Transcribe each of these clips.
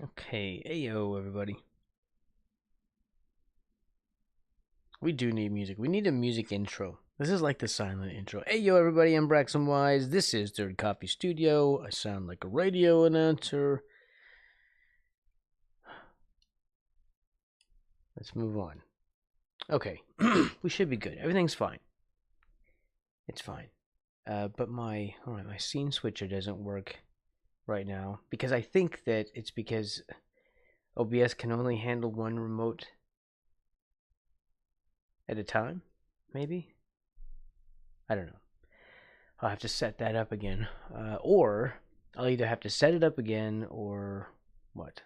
Okay, ayo everybody. We do need music. We need a music intro. This is like the silent intro. Ayo everybody, I'm Braxton Wise. This is Third Coffee Studio. I sound like a radio announcer. Let's move on. Okay, we should be good. Everything's fine. It's fine. But my scene switcher doesn't work right now because I think that it's because OBS can only handle one remote at a time. Maybe I don't know. I'll have to set that up again. Or I'll either have to set it up again or what?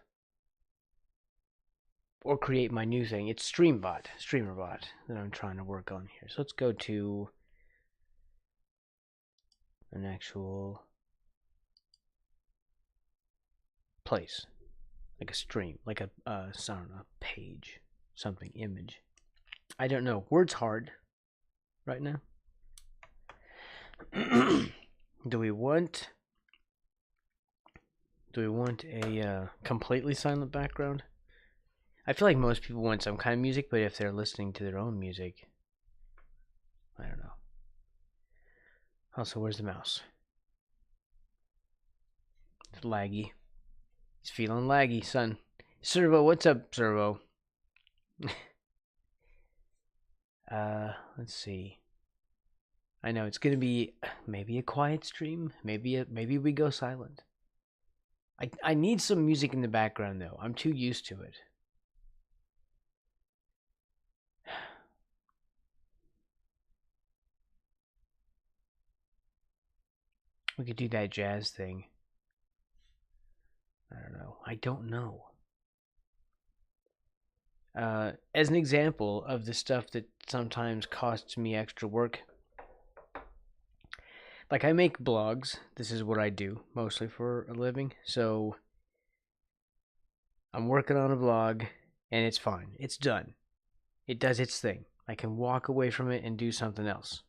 Or create my new thing. It's Streamerbot that I'm trying to work on here. So let's go to an actual place. Like a stream. Like a, I don't know, page. Something, image. I don't know. Word's hard right now. Do we want a completely silent background? I feel like most people want some kind of music, but if they're listening to their own music, I don't know. Also, where's the mouse? It's laggy. He's feeling laggy, son. Servo, what's up, Servo? Let's see. I know it's gonna be maybe a quiet stream. Maybe we go silent. I need some music in the background though. I'm too used to it. We could do that jazz thing. I don't know. I don't know. As an example of the stuff that sometimes costs me extra work, like I make blogs. This is what I do mostly for a living. So I'm working on a blog and it's fine. It's done. It does its thing. I can walk away from it and do something else.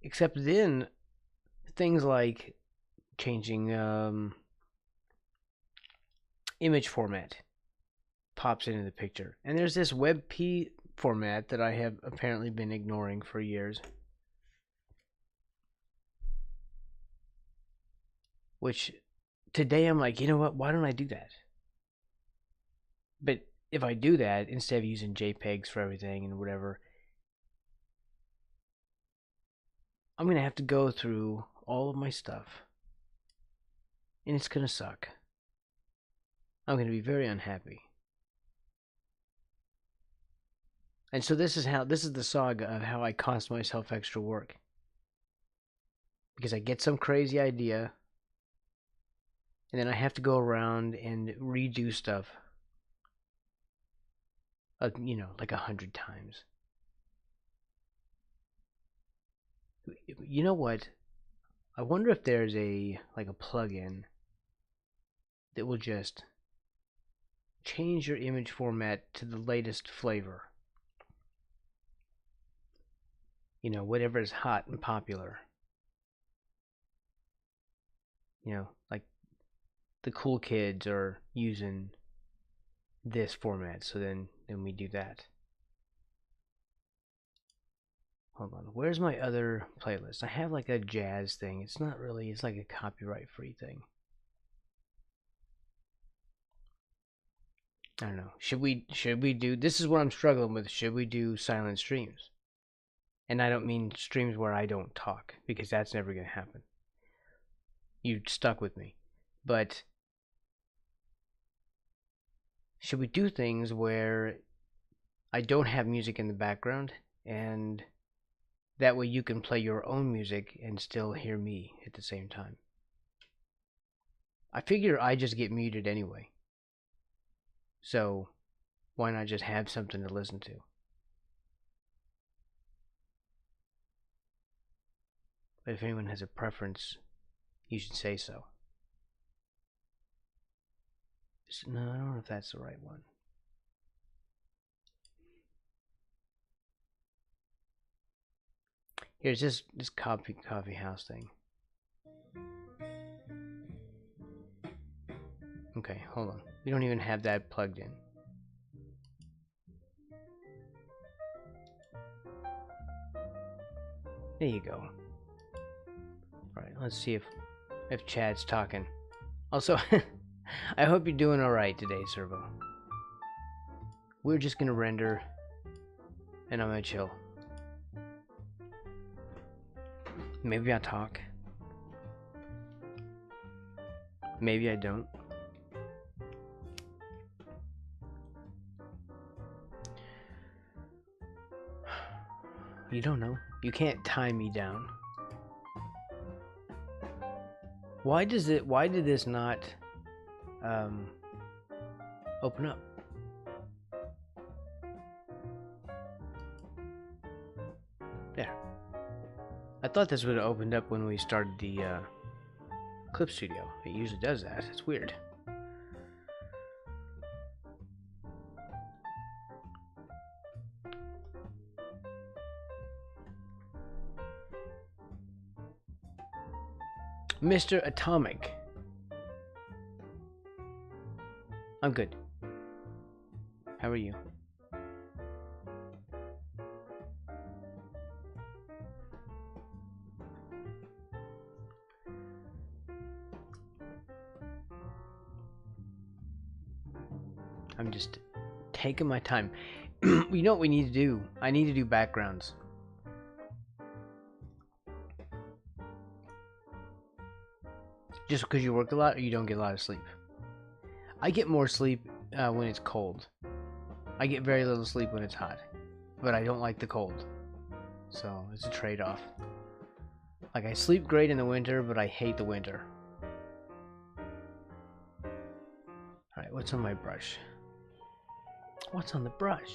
Except then things like changing image format pops into the picture. And there's this WebP format that I have apparently been ignoring for years. Which today I'm like, you know what? Why don't I do that? But if I do that, instead of using JPEGs for everything and whatever, I'm going to have to go through all of my stuff. And it's going to suck. I'm going to be very unhappy. And so this is the saga of how I cost myself extra work. Because I get some crazy idea, and then I have to go around and redo stuff, like 100 times. You know what? I wonder if there's a plugin that will just change your image format to the latest flavor. Whatever is hot and popular. Like the cool kids are using this format, so then we do that. Hold on, where's my other playlist? I have like a jazz thing. It's not really, it's like a copyright free thing. I don't know. Should we do, this is what I'm struggling with. Should we do silent streams? And I don't mean streams where I don't talk, because that's never going to happen. You stuck with me. But should we do things where I don't have music in the background, and that way you can play your own music and still hear me at the same time? I figure I just get muted anyway. So why not just have something to listen to? But if anyone has a preference, you should say so. No, I don't know if that's the right one. Here's this coffee house thing. Okay, hold on. We don't even have that plugged in. There you go. Alright, let's see if Chad's talking. Also, I hope you're doing alright today, Servo. We're just gonna render, and I'm gonna chill. Maybe I talk. Maybe I don't. You don't know. You can't tie me down. Why did this not open up? There. I thought this would have opened up when we started the Clip Studio. It usually does that. It's weird. Mr. Atomic. I'm good. How are you? I'm just taking my time. You know what we need to do? I need to do backgrounds. Just because you work a lot or you don't get a lot of sleep? I get more sleep when it's cold. I get very little sleep when it's hot. But I don't like the cold. So it's a trade-off. Like, I sleep great in the winter, but I hate the winter. Alright, what's on my brush? What's on the brush?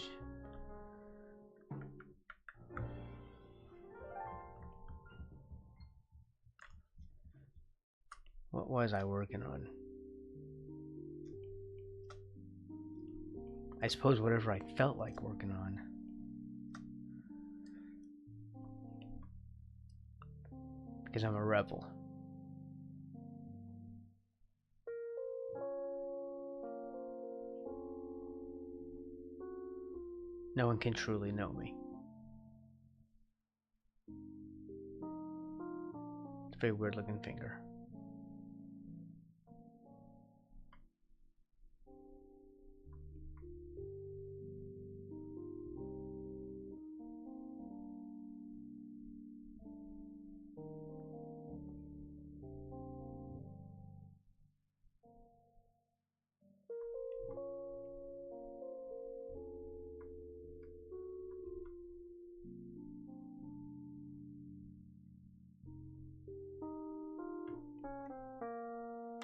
What was I working on? I suppose whatever I felt like working on. Because I'm a rebel. No one can truly know me. It's a very weird looking finger.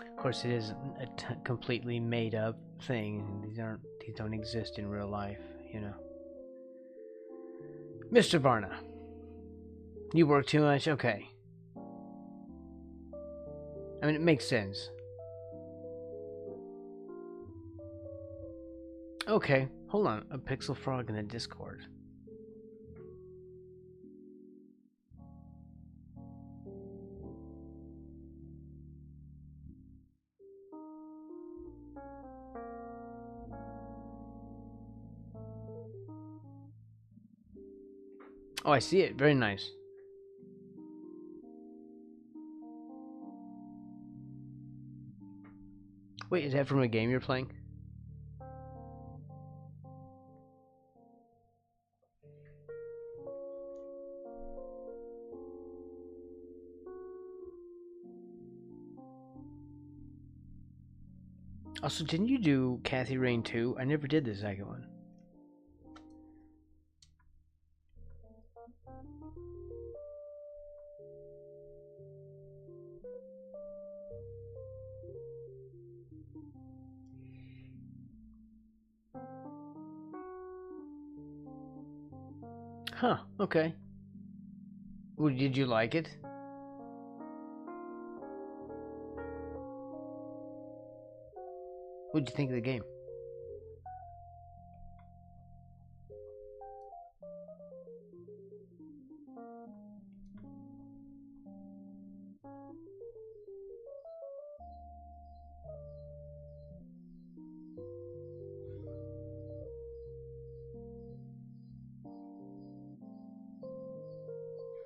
Of course, it is a completely made up thing. These don't exist in real life, you know. Mr. Varna, you work too much? Okay. I mean, it makes sense. Okay, hold on. A Pixel Frog in the Discord. Oh, I see it. Very nice. Wait, is that from a game you're playing? Also, didn't you do Kathy Rain 2? I never did the second one. Huh, okay. Well, did you like it? What'd you think of the game?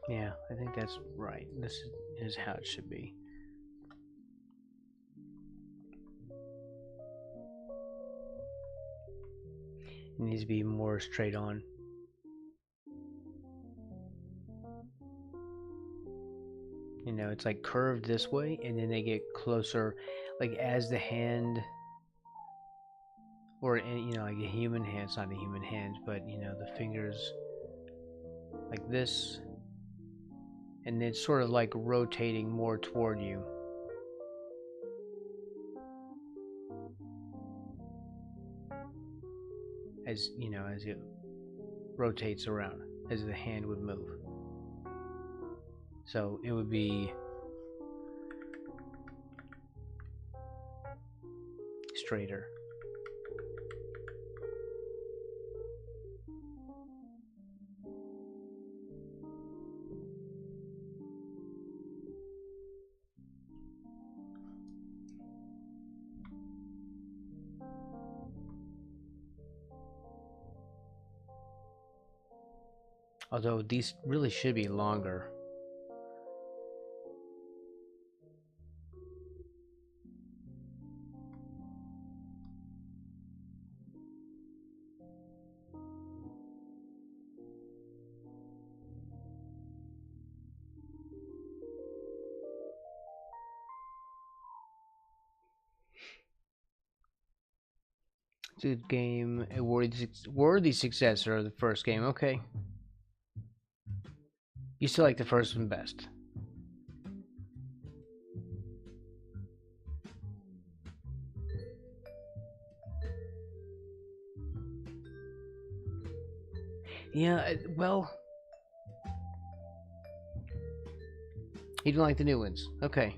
Yeah, I think that's right. This is how it should be. It needs to be more straight on. You know, it's like curved this way, and then they get closer, like as the hand, or you know, like a human hand. It's not a human hand, but you know, the fingers like this, and it's sort of like rotating more toward you. As you know, as it rotates around, as the hand would move. So it would be straighter. Although these really should be longer. Good game, a worthy successor of the first game. Okay, you still like the first one best. Yeah, well, you don't like the new ones. Okay.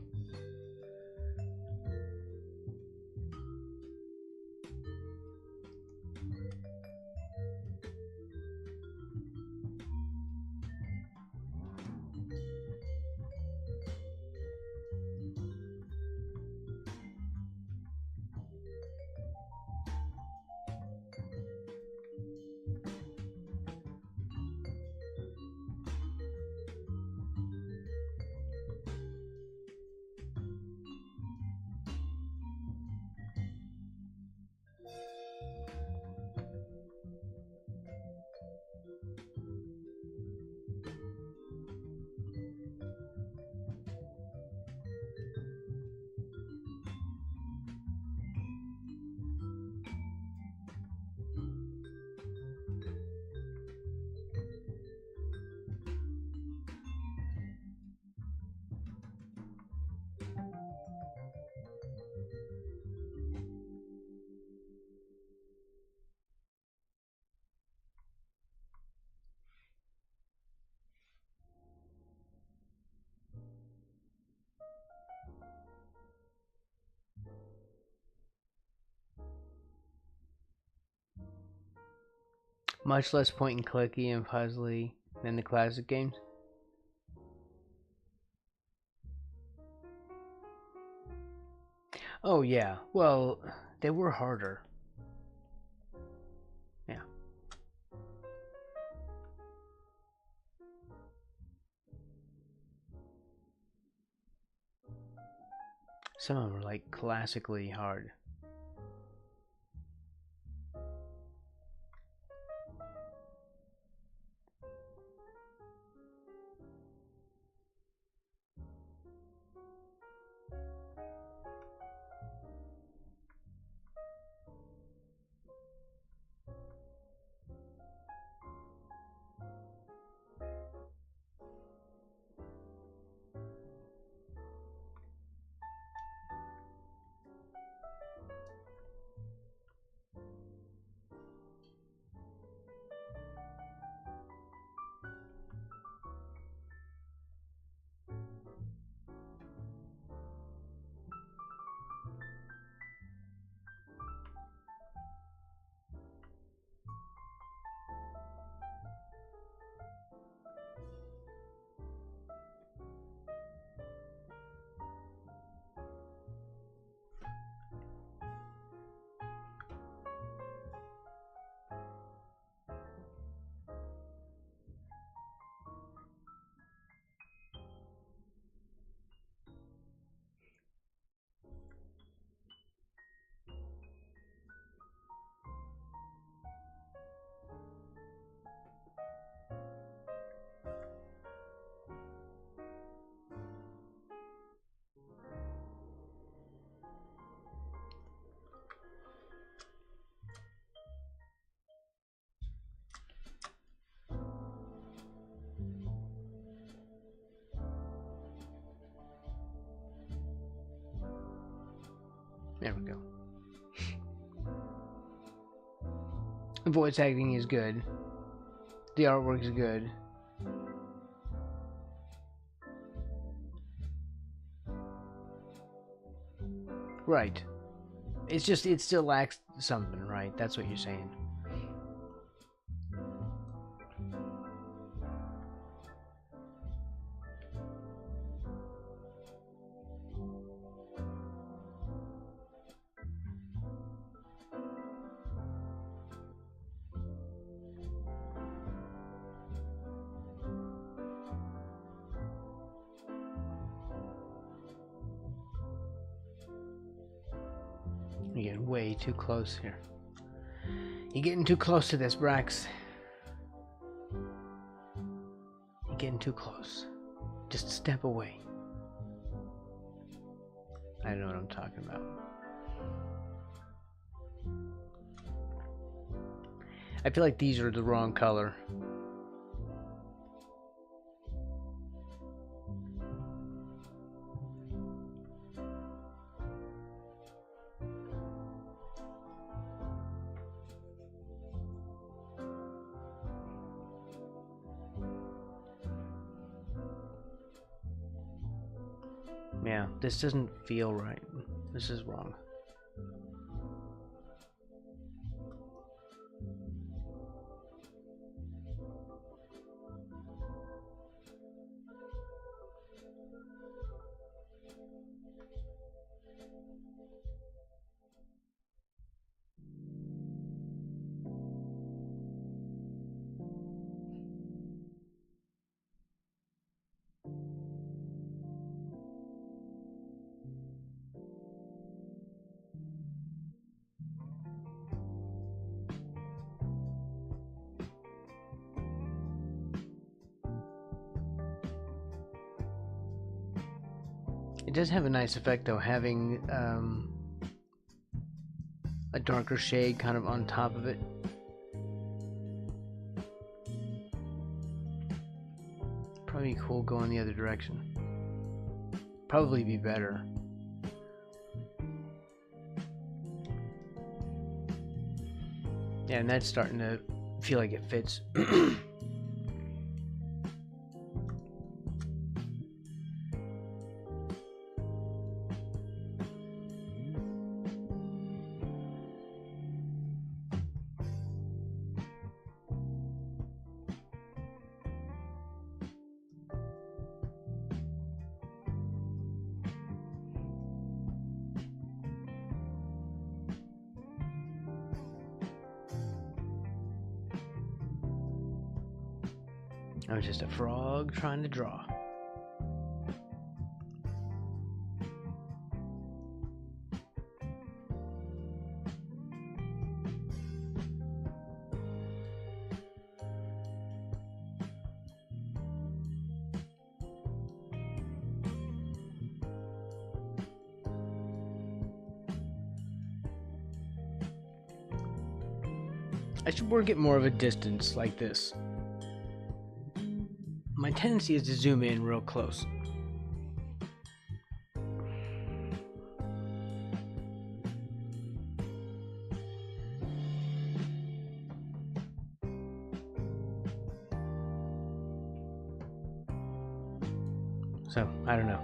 Much less point and clicky and puzzly than the classic games. Oh yeah, well, they were harder. Yeah. Some of them were like classically hard. There we go. The voice acting is good. The artwork is good. Right. It's just, it still lacks something, right? That's what you're saying. You're getting way too close here. You're getting too close to this, Brax. You're getting too close. Just step away. I don't know what I'm talking about. I feel like these are the wrong color. Yeah, this doesn't feel right. This is wrong. It does have a nice effect though, having a darker shade kind of on top of it. Probably cool going the other direction. Probably be better. Yeah, and that's starting to feel like it fits. I was just a frog trying to draw. I should work at more of a distance like this. My tendency is to zoom in real close. So, I don't know.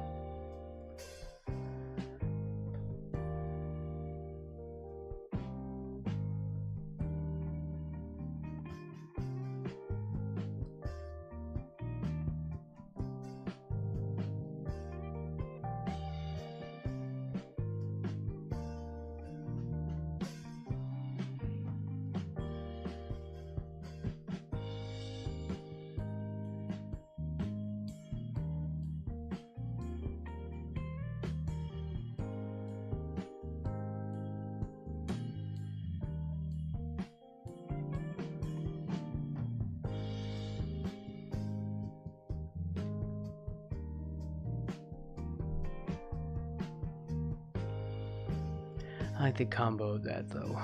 I like the combo of that though.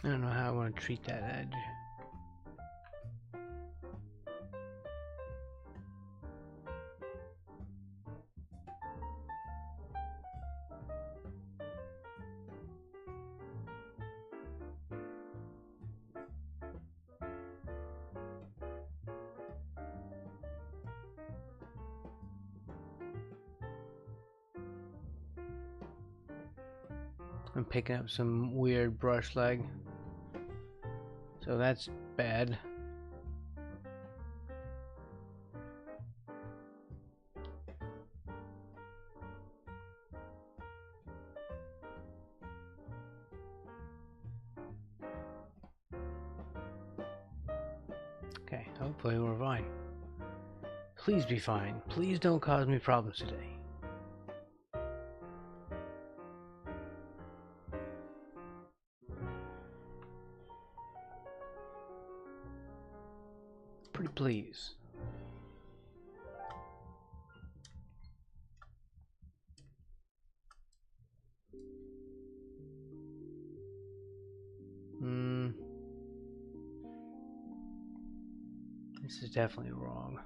I don't know how I want to treat that edge. I'm picking up some weird brush lag, so that's bad. Okay, hopefully we're fine. Please be fine. Please don't cause me problems today. Pretty please. This is definitely wrong.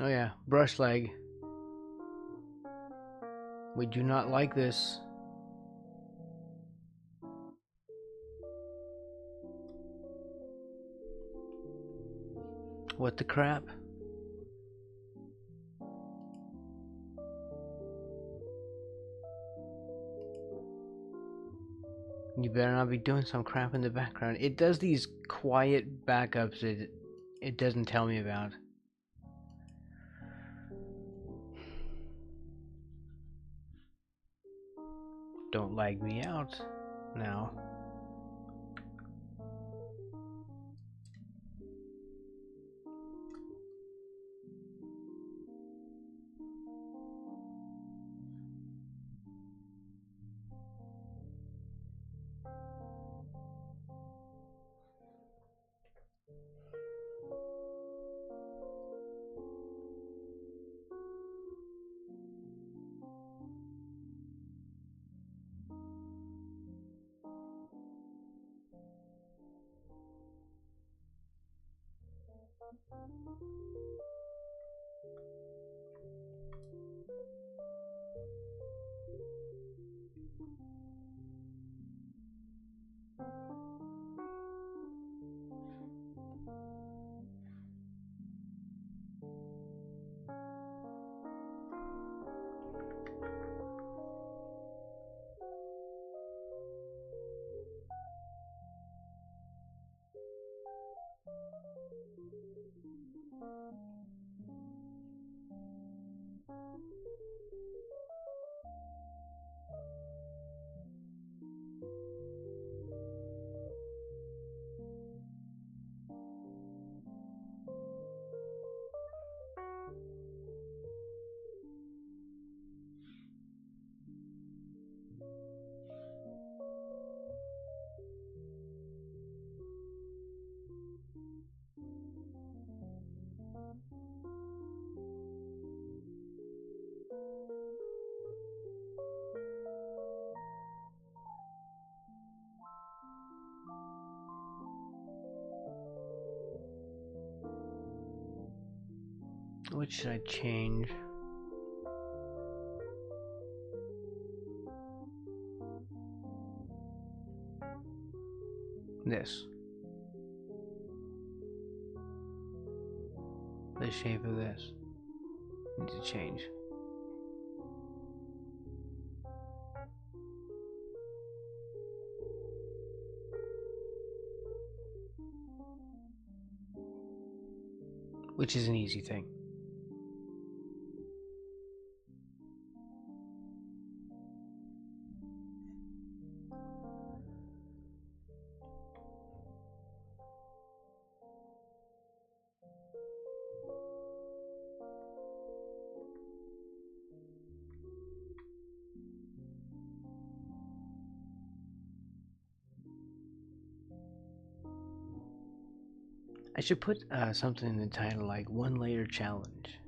Oh yeah, brush lag. We do not like this. What the crap? You better not be doing some crap in the background. It does these quiet backups that it doesn't tell me about. Don't lag me out now. What should I change? This. The shape of this needs to change. which is an easy thing. I should put something in the title like one layer challenge.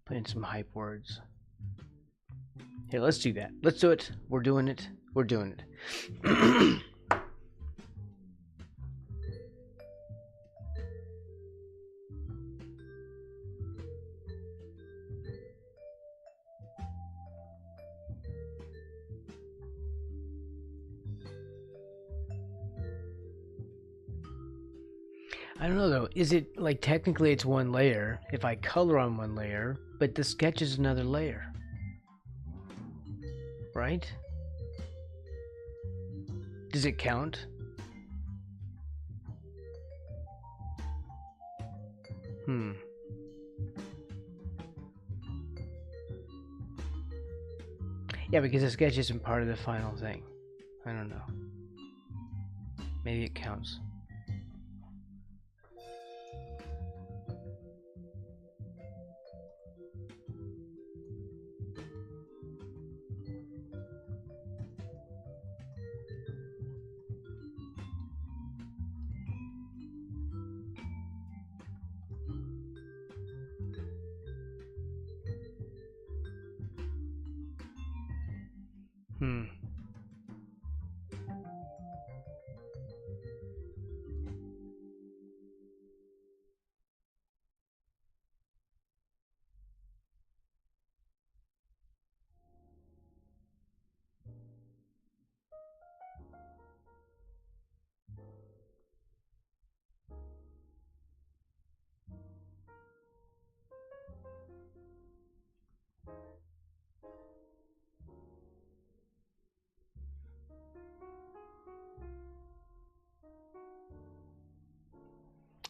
Put in some hype words. Here, let's do that. Let's do it. We're doing it. We're doing it. I don't know though. Is it like technically it's one layer if I color on one layer, but the sketch is another layer? Right? Does it count? Yeah, because the sketch isn't part of the final thing. I don't know. Maybe it counts.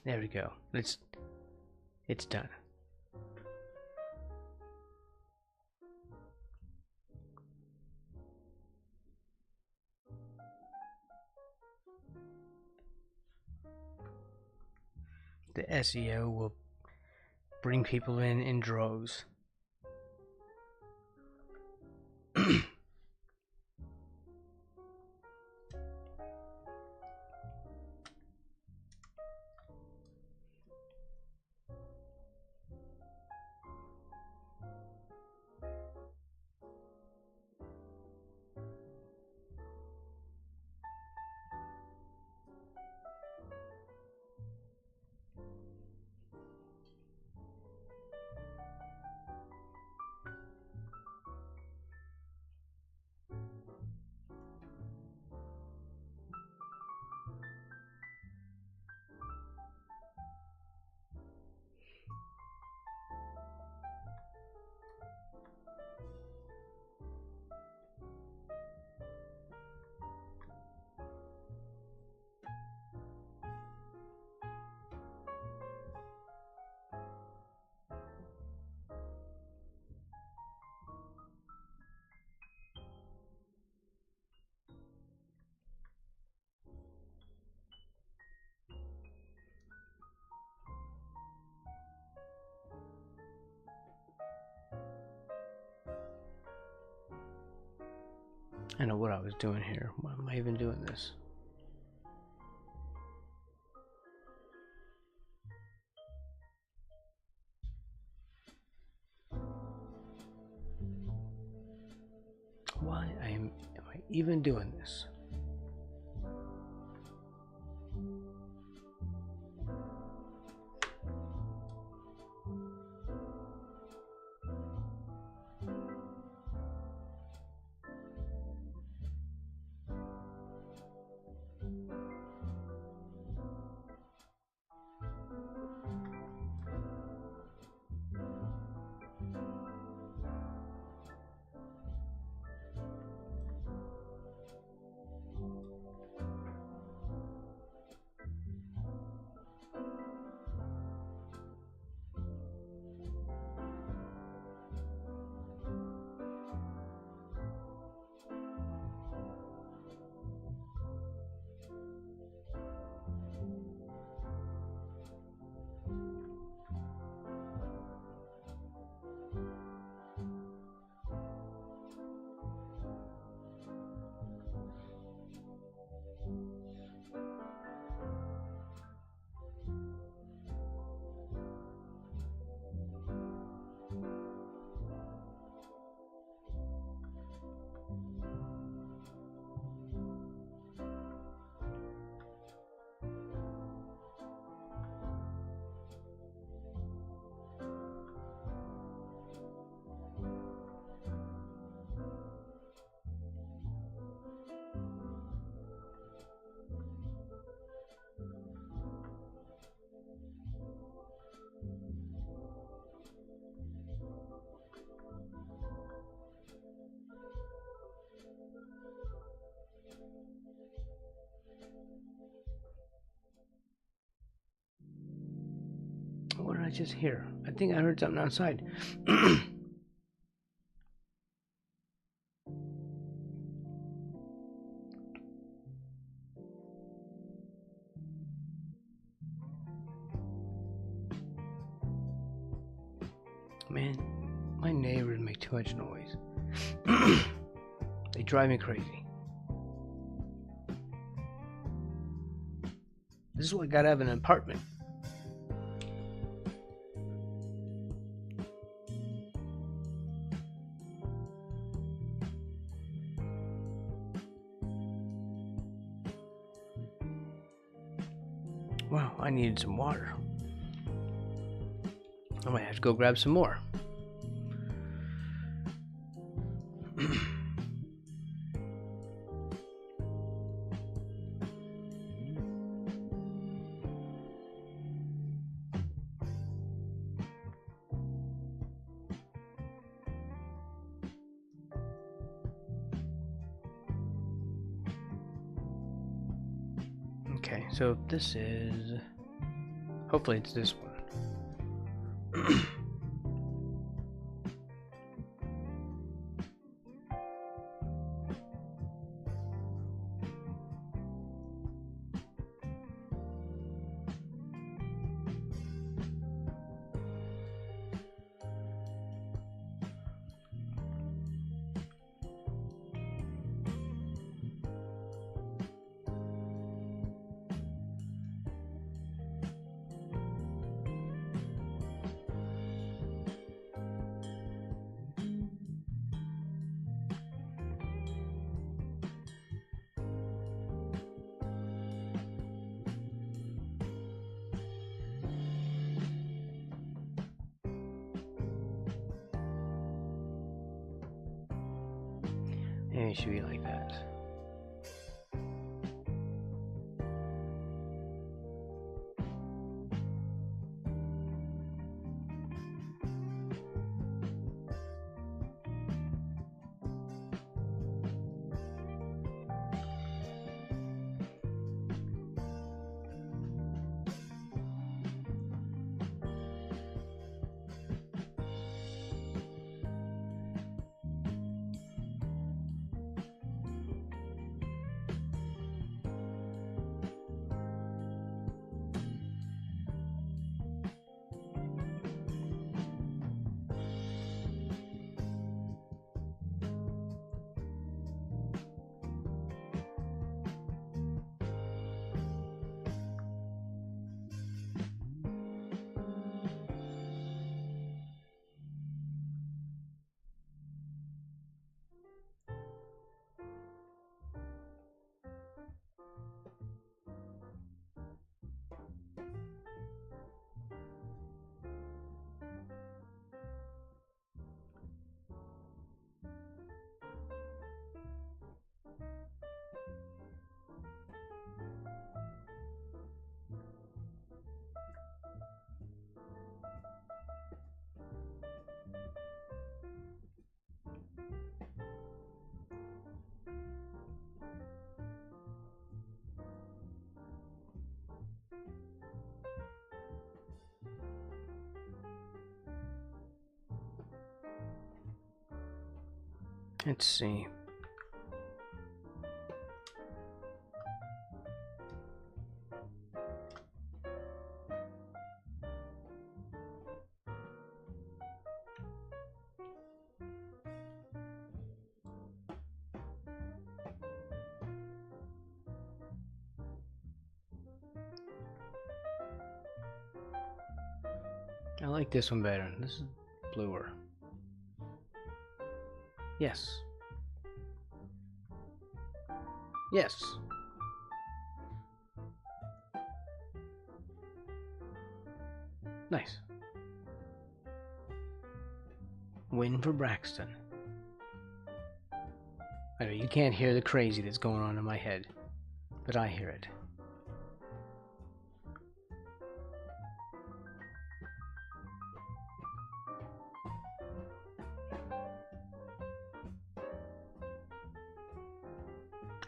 There we go. It's done. The SEO will bring people in droves. I know what I was doing here. Why am I even doing this? Why am I even doing this? I just hear? I think I heard something outside. Man, my neighbors make too much noise. They drive me crazy. This is why I gotta have an apartment. Wow, I needed some water. I might have to go grab some more. Okay, so this is... Hopefully it's this one. Maybe it should be like that. Let's see. I like this one better. This is bluer. Yes. Yes. Nice. Win for Braxton. I know you can't hear the crazy that's going on in my head, but I hear it.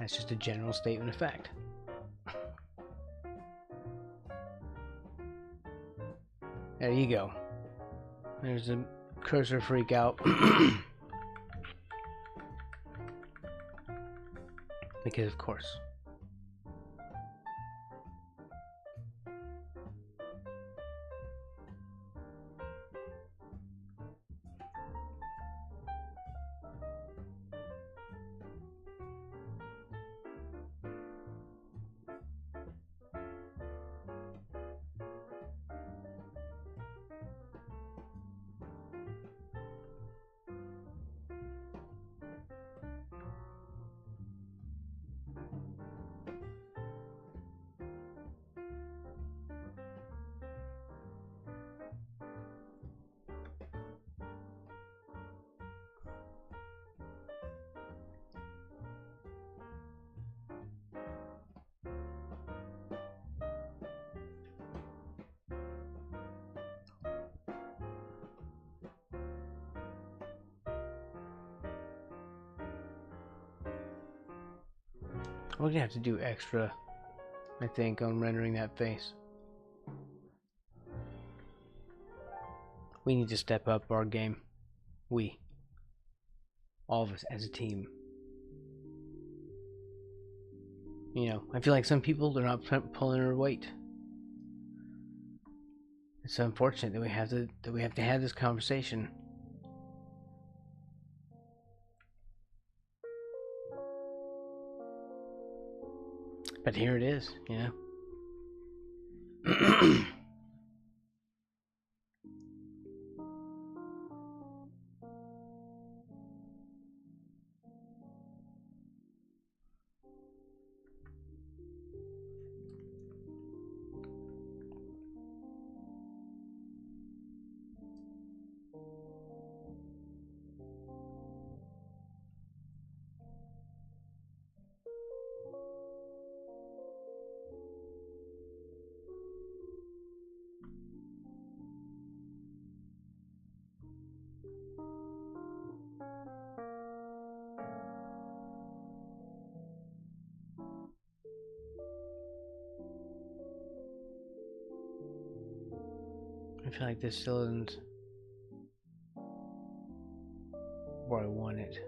That's just a general statement of fact. There you go. There's a cursor freak out. Because of course. We're gonna have to do extra, I think, on rendering that face. We need to step up our game. We. All of us as a team. You know, I feel like some people, they're not pulling their weight. It's unfortunate that we have to have this conversation. But here it is, you know. I feel like this still isn't where I want it.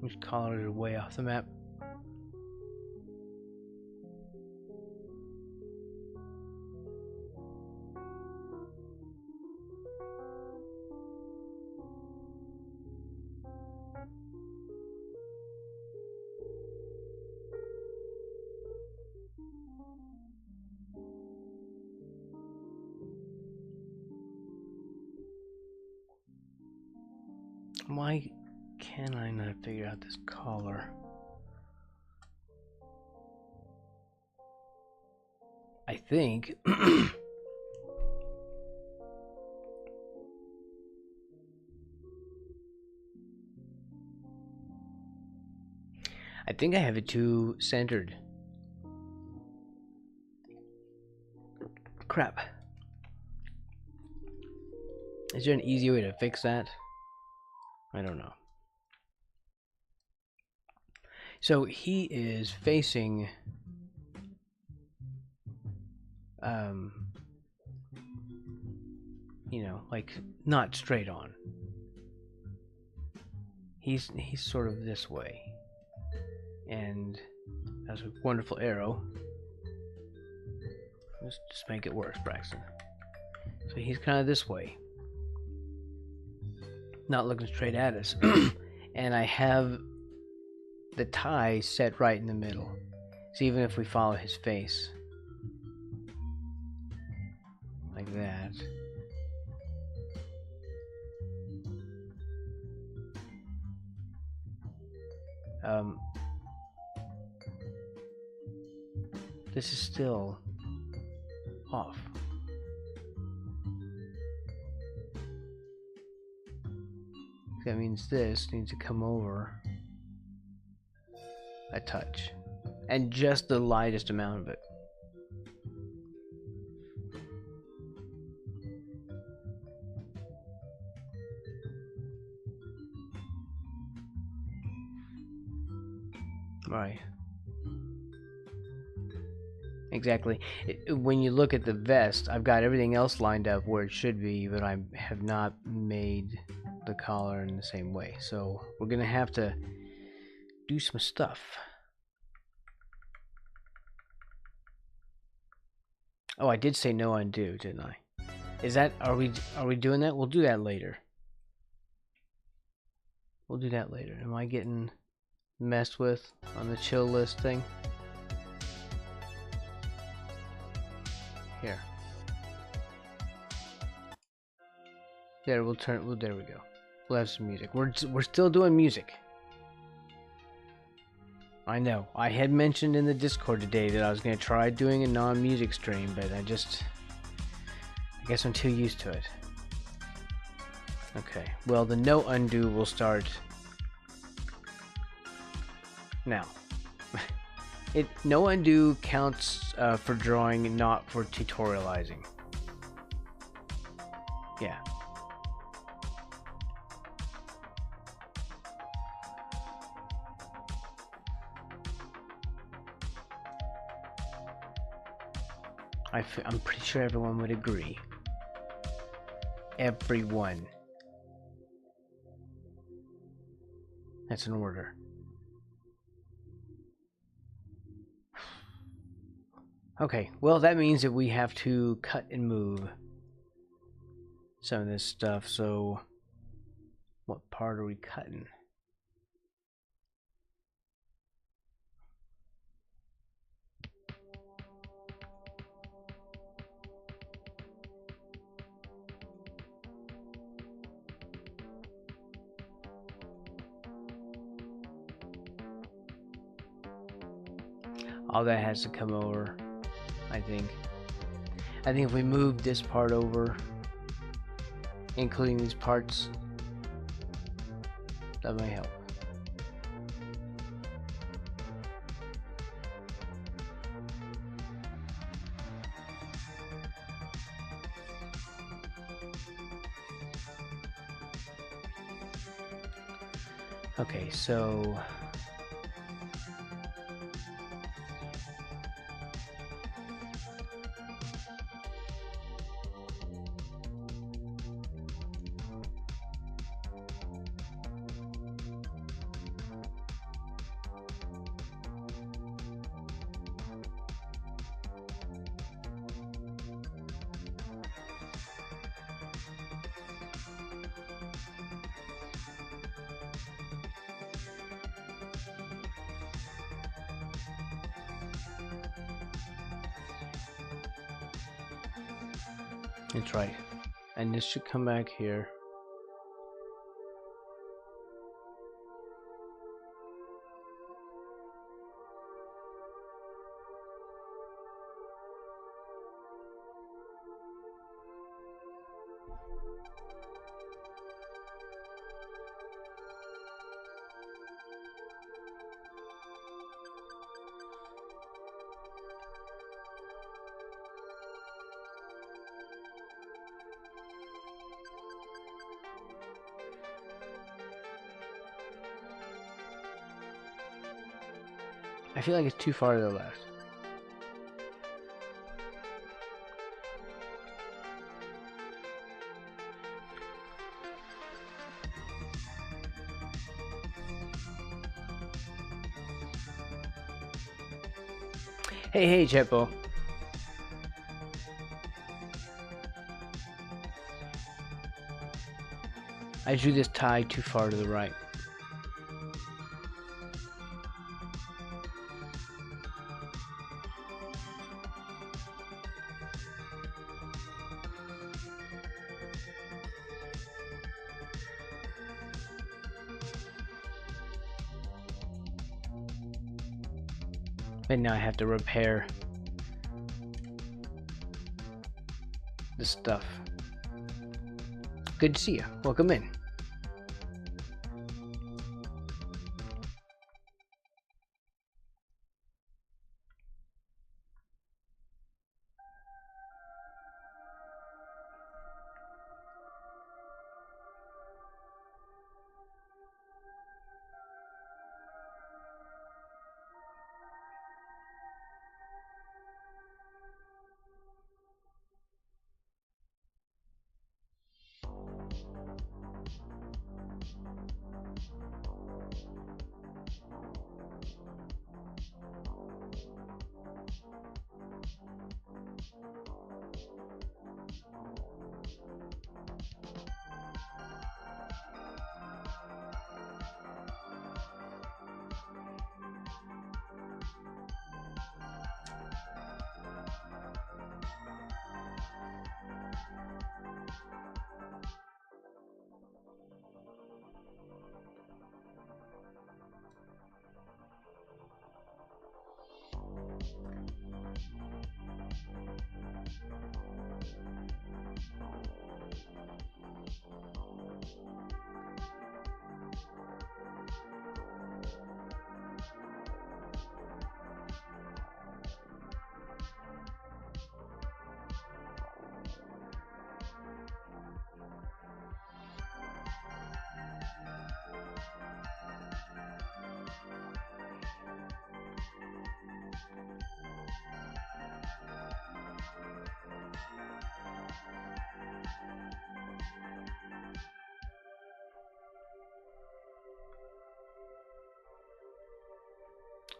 These colors are way off the map. Why can I not figure out this collar? I think I think I have it too centered. Crap. Is there an easy way to fix that? I don't know. So he is facing you know, like not straight on. He's sort of this way. And that's a wonderful arrow. Let's just make it worse, Braxton. So he's kind of this way. Not looking straight at us. And I have the tie set right in the middle. So even if we follow his face, like that, this is still off. That means this needs to come over a touch, and just the lightest amount of it. Right. Exactly. When you look at the vest, I've got everything else lined up where it should be, but I have not made the collar in the same way. So we're gonna have to do some stuff. Oh, I did say no undo, didn't I? Is that, are we doing that? We'll do that later. We'll do that later. Am I getting messed with on the chill list thing? Here. There, we'll turn. Well, there we go. We'll have some music. We're still doing music. I know. I had mentioned in the Discord today that I was going to try doing a non-music stream, but I guess I'm too used to it. Okay. Well, the no undo will start now. No undo counts for drawing, not for tutorializing. Yeah. I'm pretty sure everyone would agree. Everyone. That's an order. Okay, well that means that we have to cut and move some of this stuff, so what part are we cutting? All that has to come over, I think. I think if we move this part over, including these parts, that may help. Okay, so that's right. And this should come back here. I feel like it's too far to the left. Hey, Chepo. I drew this tie too far to the right. And now I have to repair the stuff. Good to see you. Welcome in.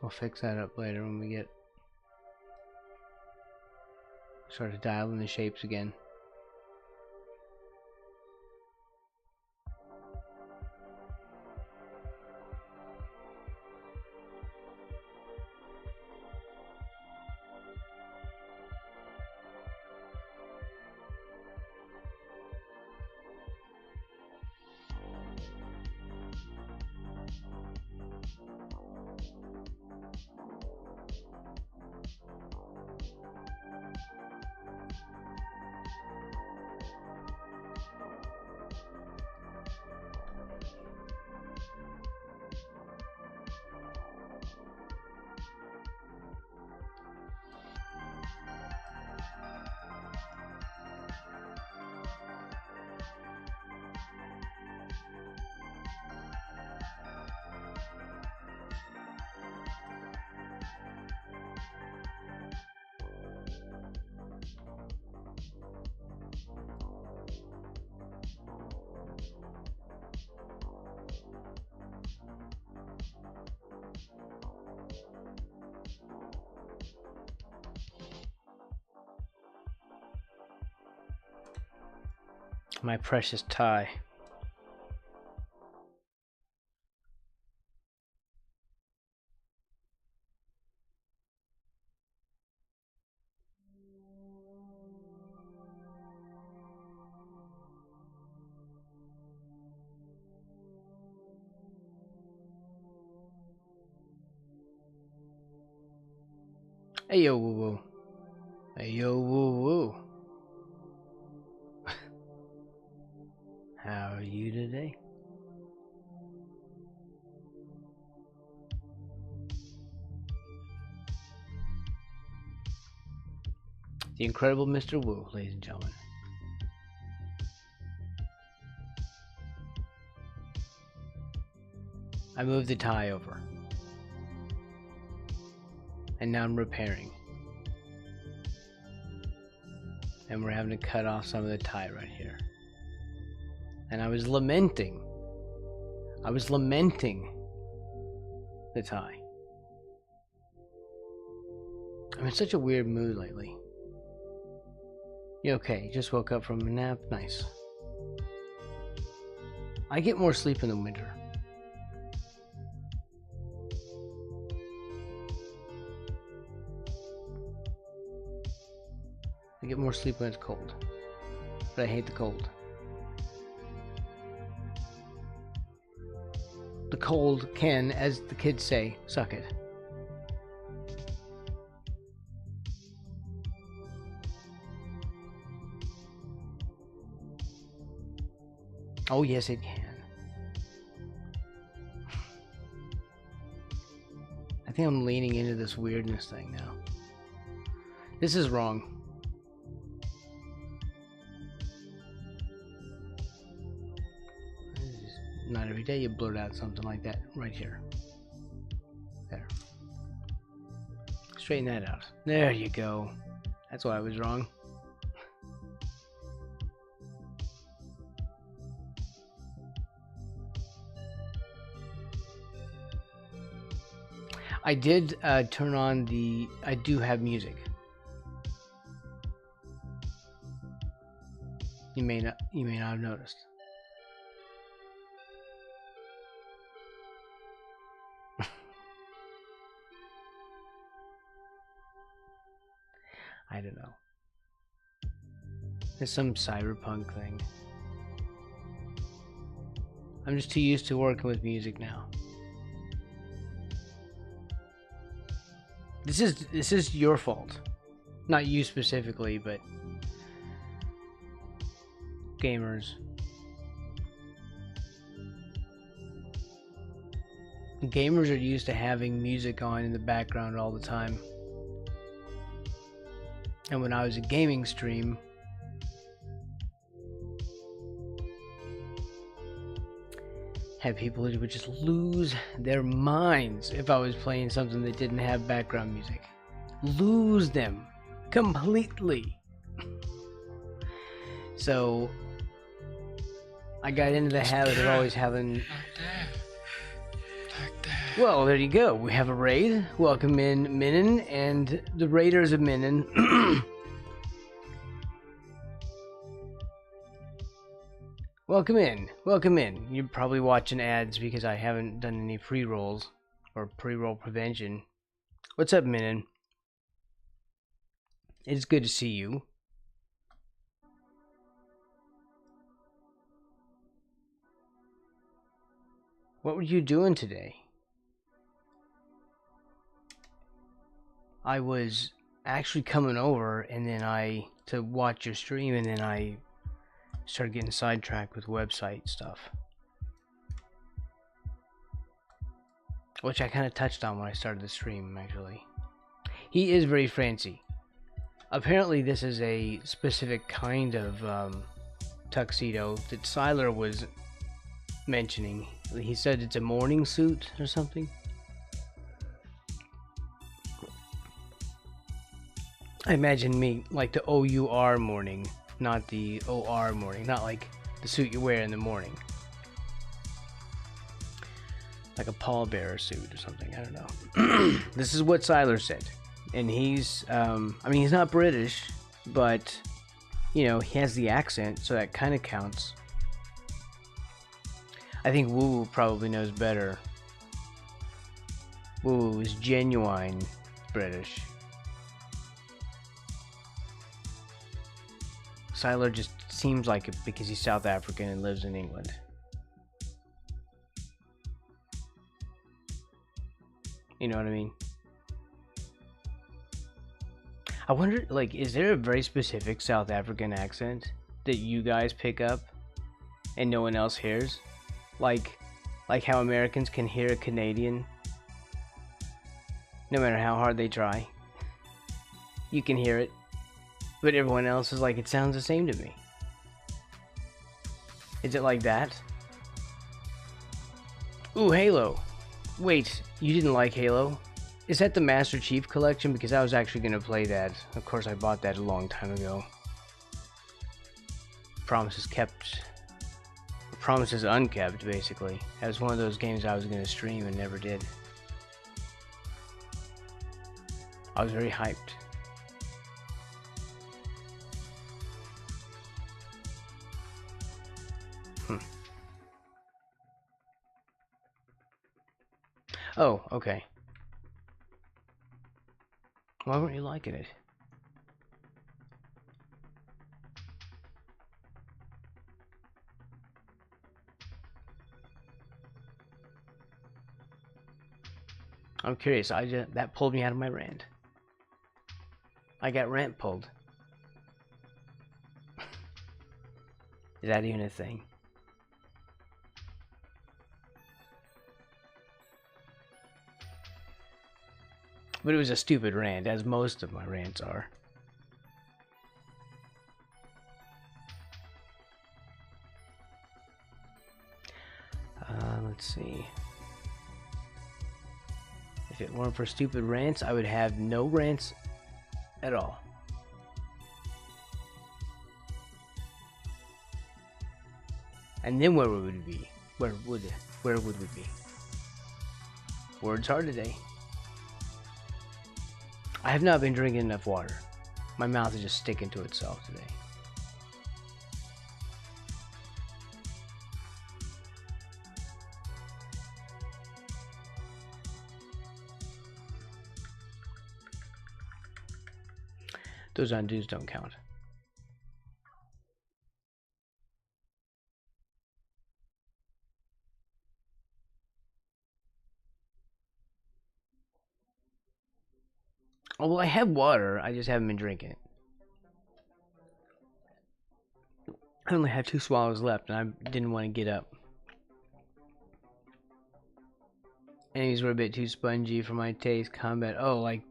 We'll fix that up later when we get start to dial in the shapes again. My precious tie. Hey yo woo woo. Hey yo woo woo. How are you today? The Incredible Mr. Wu, ladies and gentlemen. I moved the tie over. And now I'm repairing. And we're having to cut off some of the tie right here. And I was lamenting the tie. I'm in such a weird mood lately. You okay? Just woke up from a nap? Nice. I get more sleep in the winter. I get more sleep when it's cold. But I hate the cold. The cold can, as the kids say, suck it. Oh yes, it can. I think I'm leaning into this weirdness thing now. This is wrong. Not every day you blurt out something like that right here. There. Straighten that out. There you go. That's why I was wrong. I did turn on the... I do have music. You may not have noticed. I don't know. It's some cyberpunk thing. I'm just too used to working with music now. This is your fault. Not you specifically, but gamers. Gamers are used to having music on in the background all the time. And when I was a gaming stream, had people who would just lose their minds if I was playing something that didn't have background music. Lose them completely. So I got into the habit of always having... Well, there you go. We have a raid. Welcome in, Minin, and the Raiders of Minin. Welcome in. Welcome in. You're probably watching ads because I haven't done any pre-rolls or pre-roll prevention. What's up, Minin? It's good to see you. What were you doing today? I was actually coming over and then to watch your stream, and then I started getting sidetracked with website stuff, which I kind of touched on when I started the stream. Actually, he is very fancy. Apparently this is a specific kind of tuxedo that Siler was mentioning. He said it's a morning suit or something. I imagine me like the O-U-R morning, not the O-R morning, not like the suit you wear in the morning. Like a pallbearer suit or something, I don't know. This is what Siler said. And he's, I mean, he's not British, but, you know, he has the accent, so that kind of counts. I think Woo probably knows better. Woo is genuine British. Siler just seems like it because he's South African and lives in England. You know what I mean? I wonder, like, is there a very specific South African accent that you guys pick up and no one else hears. Like how Americans can hear a Canadian no matter how hard they try. You can hear it, but everyone else is like, it sounds the same to me. Is it like that? Ooh, Halo. Wait, you didn't like Halo? Is that the Master Chief Collection? Because I was actually going to play that. Of course, I bought that a long time ago. Promises kept. Promises unkept, basically. That was one of those games I was going to stream and never did. I was very hyped. Oh, okay. Why weren't you liking it? I'm curious. That pulled me out of my rant. I got rant pulled. Is that even a thing? But it was a stupid rant, as most of my rants are. Let's see. If it weren't for stupid rants, I would have no rants at all. And then where would we be? Where would we be? Words hard today. I have not been drinking enough water. My mouth is just sticking to itself today. Those undos don't count. Oh, well, I have water. I just haven't been drinking it. I only have 2 swallows left, and I didn't want to get up. Enemies were a bit too spongy for my taste. Combat. Oh, like.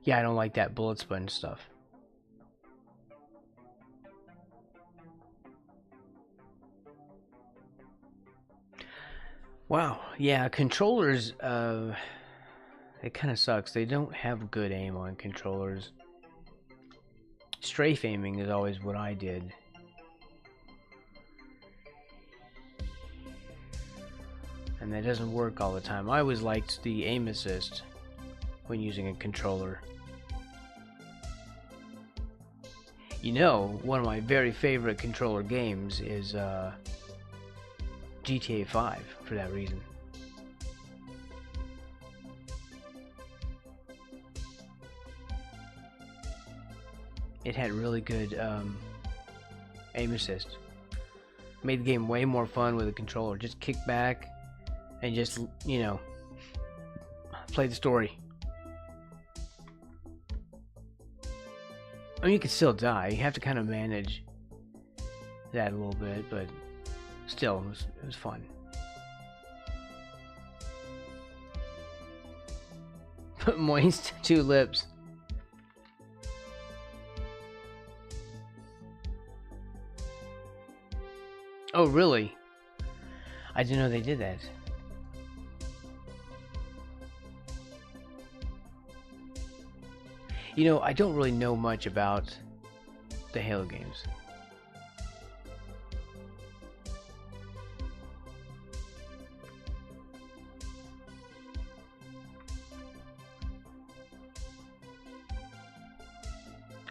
Yeah, I don't like that bullet sponge stuff. Wow. Yeah, controllers. It kind of sucks. They don't have good aim on controllers. Strafe aiming is always what I did. And that doesn't work all the time. I always liked the aim assist when using a controller. You know, one of my very favorite controller games is GTA 5 for that reason. It had really good aim assist. Made the game way more fun with a controller. Just kick back and just, you know, play the story. I mean, you can still die. You have to kind of manage that a little bit, but still, it was fun. Moist 2 lips. Oh, really? I didn't know they did that. You know, I don't really know much about the Halo games.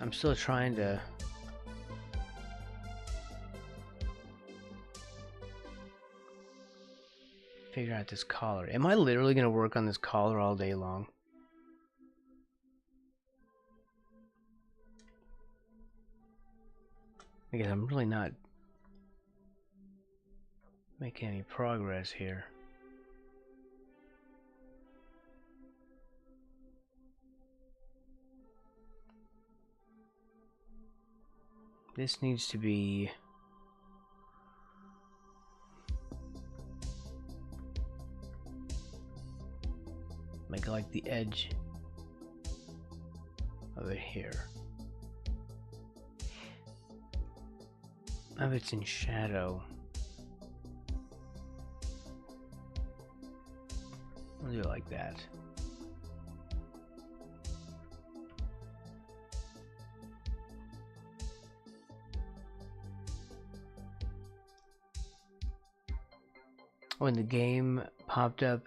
I'm still trying to figure out this collar. Am I literally going to work on this collar all day long? Because I'm really not making any progress here. This needs to be... like the edge of it here. Maybe it's in shadow. I'll do it like that. When the game popped up,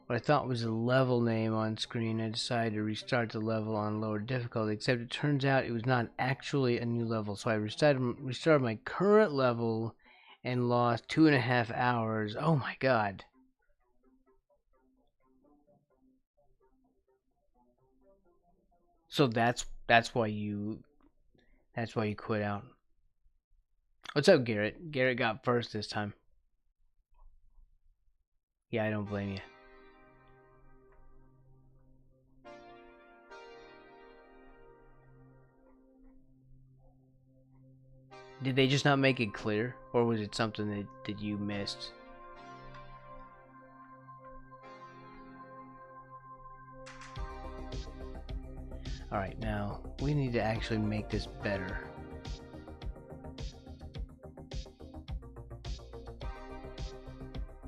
what I thought was a level name on screen, I decided to restart the level on lower difficulty, except it turns out it was not actually a new level. So I restarted my current level and lost 2.5 hours. Oh my god. So that's why you quit out. What's up, Garrett? Garrett got first this time. Yeah, I don't blame you. Did they just not make it clear? Or was it something that you missed? Alright, now, we need to actually make this better.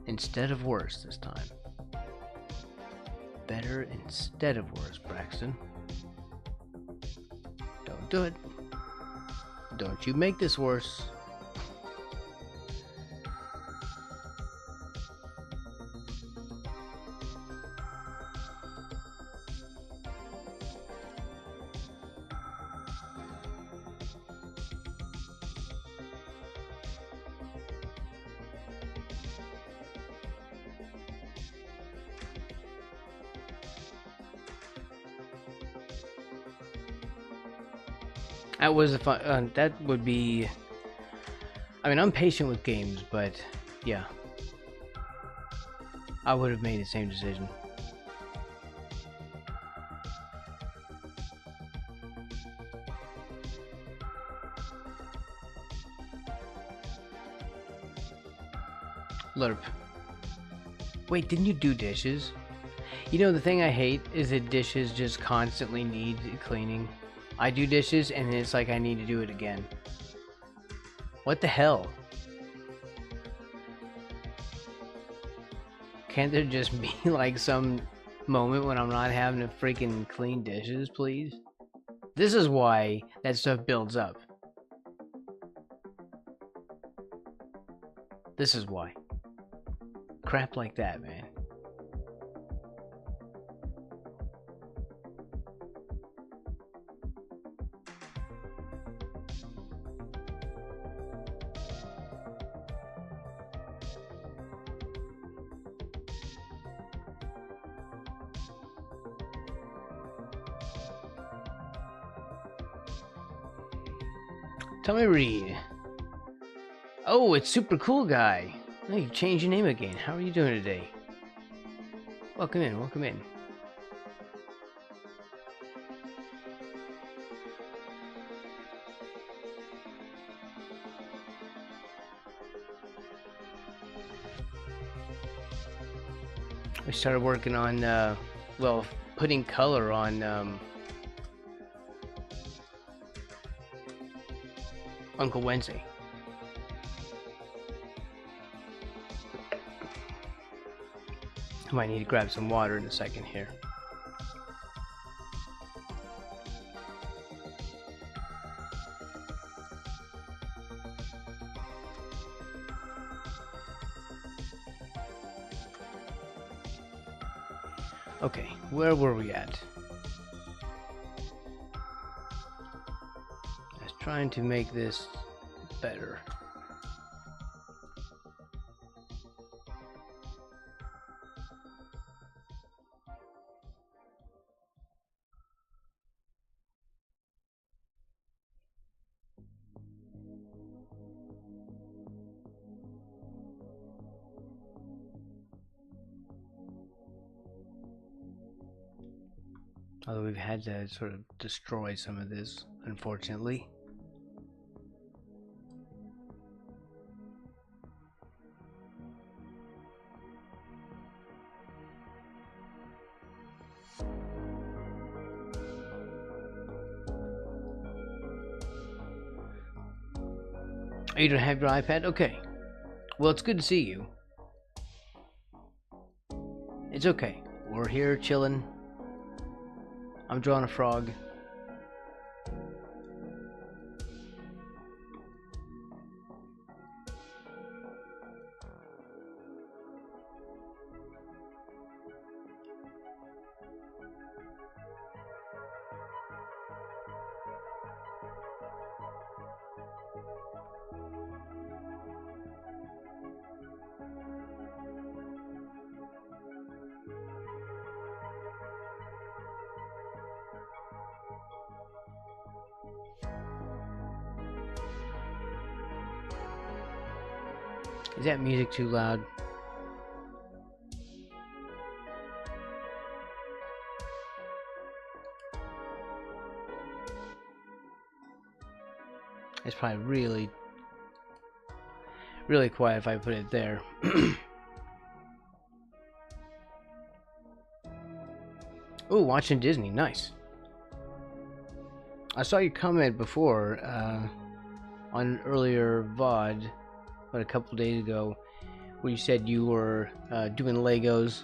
Instead of worse this time. Better instead of worse, Braxton. Don't do it. Don't you make this worse. That was a fun. That would be. I mean, I'm patient with games, but yeah, I would have made the same decision. Lerp. Wait, didn't you do dishes? You know, the thing I hate is that dishes just constantly need cleaning. I do dishes and it's like I need to do it again. What the hell? Can't there just be like some moment when I'm not having to freaking clean dishes, please? This is why that stuff builds up. This is why. Crap like that, man. Tommy Reed. Oh, it's Super Cool Guy. Oh, you've changed your name again. How are you doing today? Welcome in, welcome in. We started working on, well, putting color on Uncle Wednesday. I might need to grab some water in a second here. Okay, where were we at? I was trying to make this better. Although we've had to sort of destroy some of this, unfortunately. Oh, you don't have your iPad? Okay. Well, it's good to see you. It's okay. We're here chilling. I'm drawing a frog. Is that music too loud? It's probably really quiet if I put it there. Ooh, watching Disney. Nice. I saw your comment before on an earlier VOD, but a couple days ago, where you said you were doing Legos,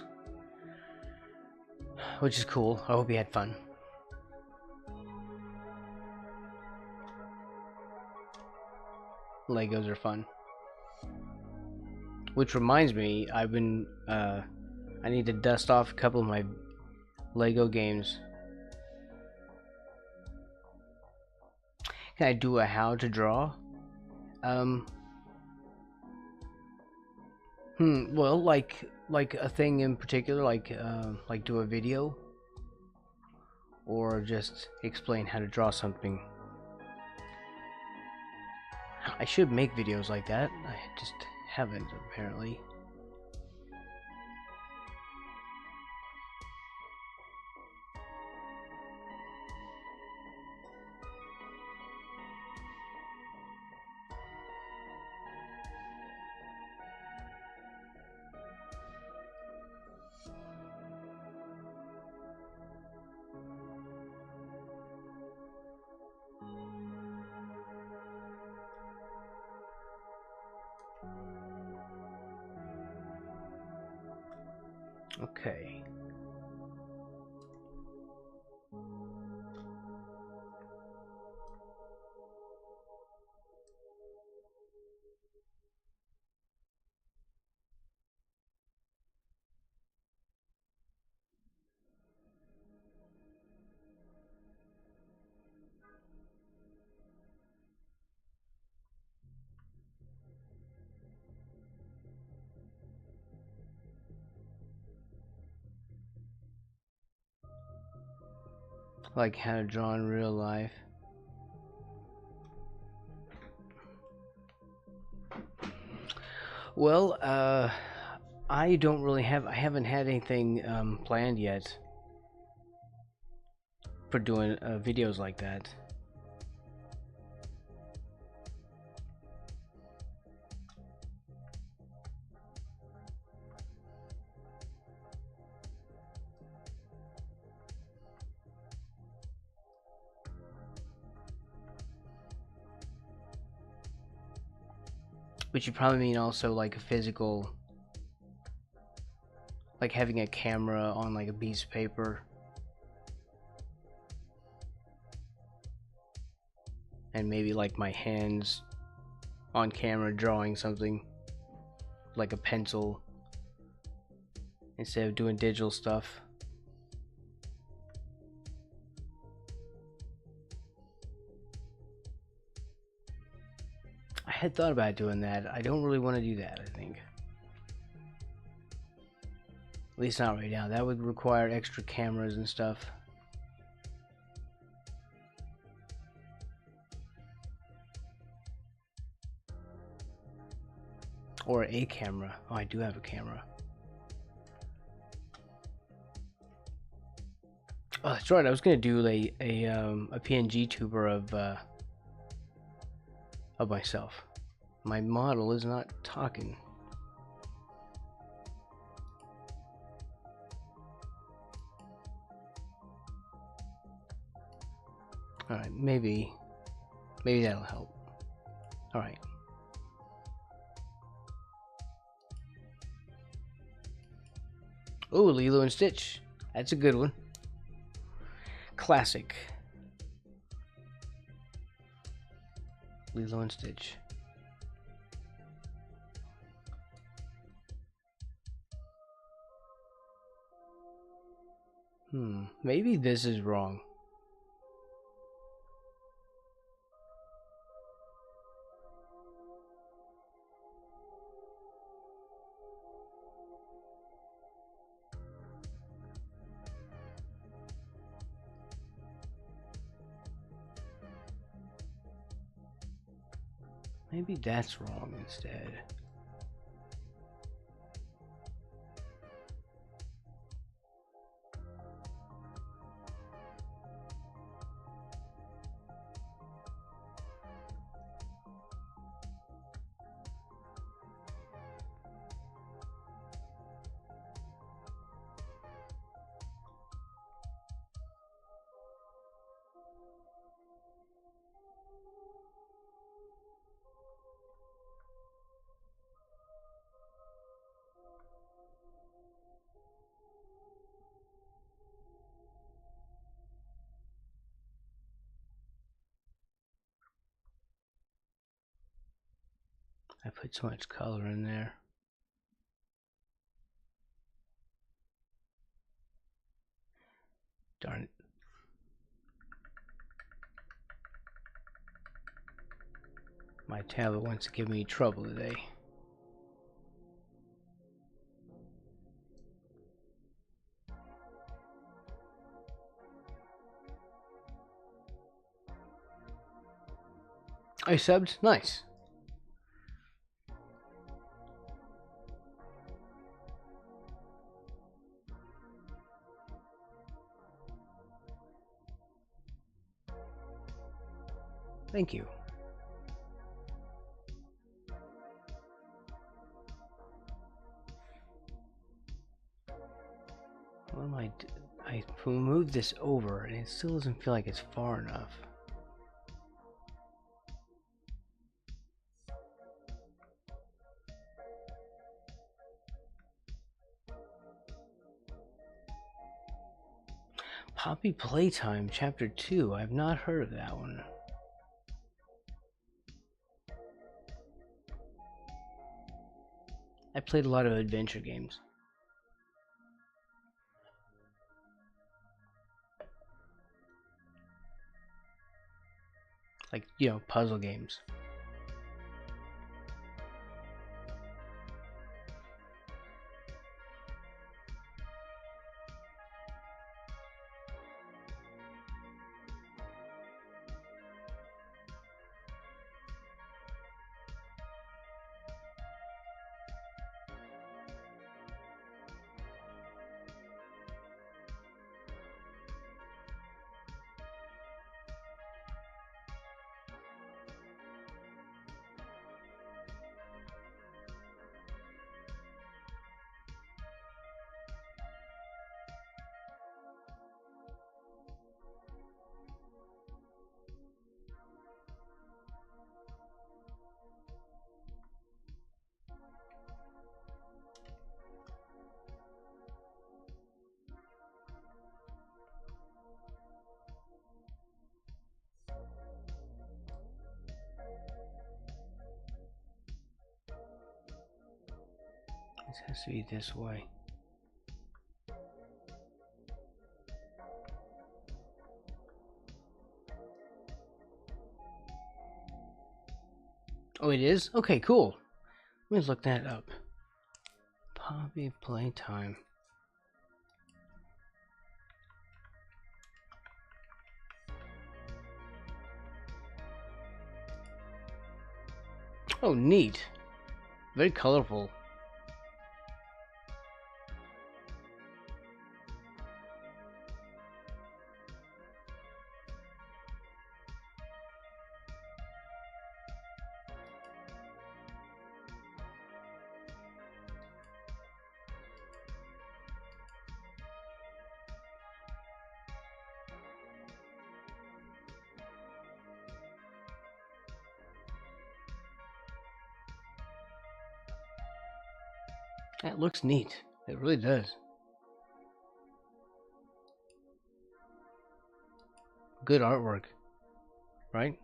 which is cool. I hope you had fun. Legos are fun. Which reminds me, I need to dust off a couple of my Lego games. Can I do a how to draw? Well, like a thing in particular, like do a video, or just explain how to draw something. I should make videos like that. I just haven't, apparently. Okay. Like how to draw in real life. Well, I haven't had anything planned yet for doing videos like that. But you probably mean also like a physical, like having a camera on like a piece of paper. And maybe like my hands on camera drawing something, like a pencil, instead of doing digital stuff. I had thought about doing that. I don't really want to do that, I think. At least not right now. That would require extra cameras and stuff. Or a camera. Oh, I do have a camera. Oh, that's right. I was gonna do a PNG tuber of myself. My model is not talking. All right, maybe that'll help. All right. Oh, Lilo and Stitch. That's a good one. Classic. Lilo and Stitch. Maybe this is wrong. Maybe that's wrong instead. I put so much color in there. Darn it. My tablet wants to give me trouble today. I subbed? Nice. Thank you. What am I moved this over and it still doesn't feel like it's far enough. Poppy Playtime Chapter 2. I've not heard of that one. I played a lot of adventure games. Like, you know, puzzle games. This has to be this way. Oh, it is? Okay, cool. Let me look that up. Poppy Playtime. Oh, neat. Very colorful. That looks neat. It really does. Good artwork, right?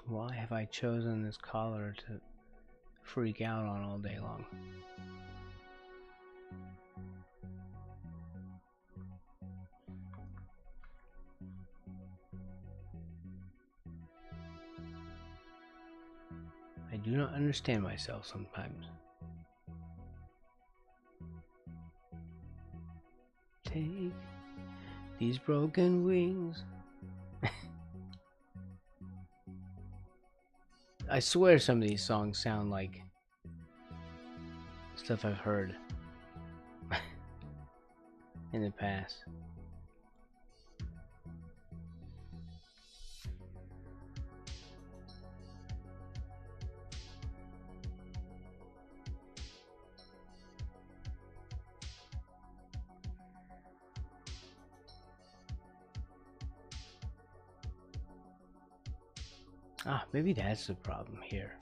Why have I chosen this collar to freak out on all day long? I do not understand myself sometimes. Take these broken wings. I swear some of these songs sound like stuff I've heard in the past. Ah, maybe that's the problem here.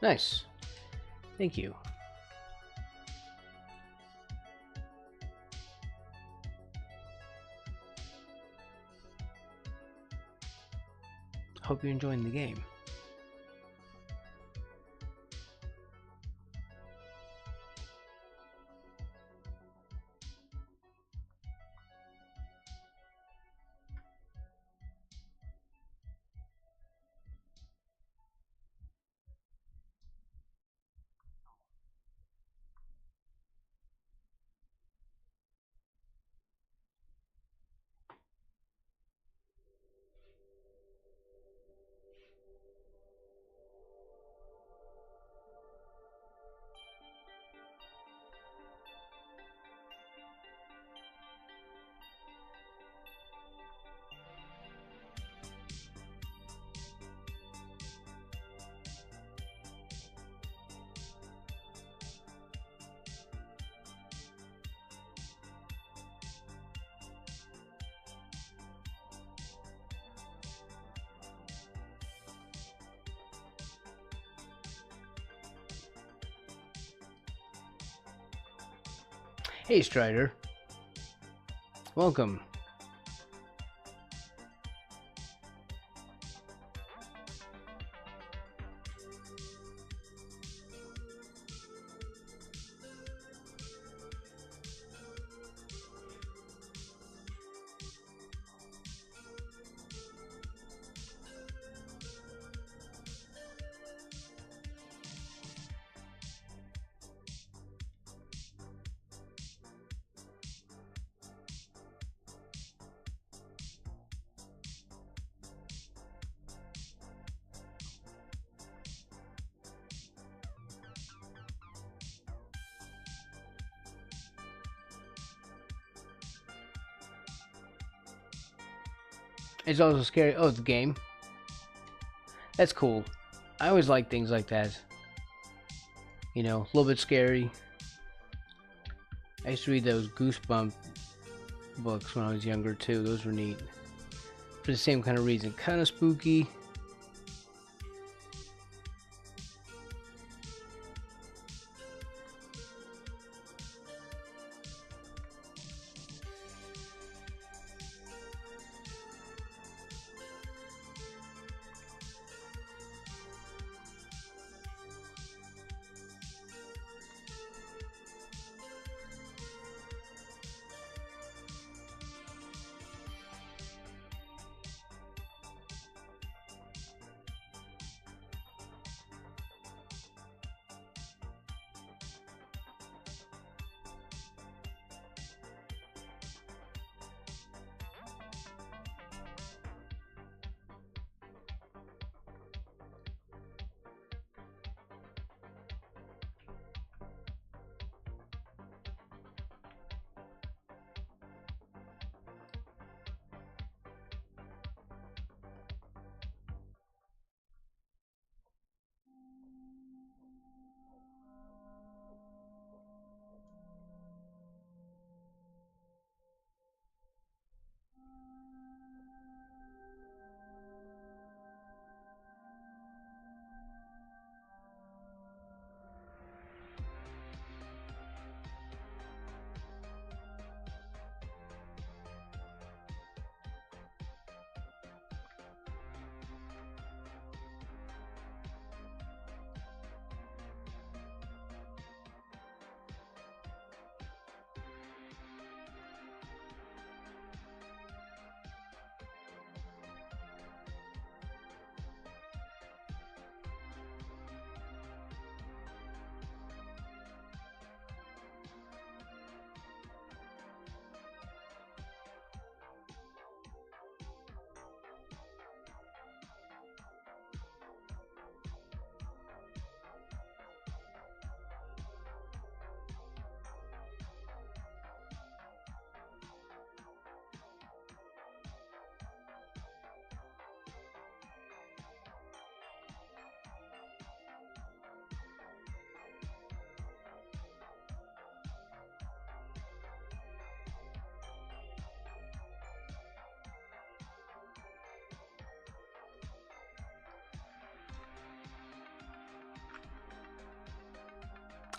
Nice. Thank you. Hope you're enjoying the game. Hey Strider, welcome. It's also scary. Oh, the game. That's cool. I always like things like that. You know, a little bit scary. I used to read those Goosebump books when I was younger too. Those were neat. For the same kind of reason. Kind of spooky.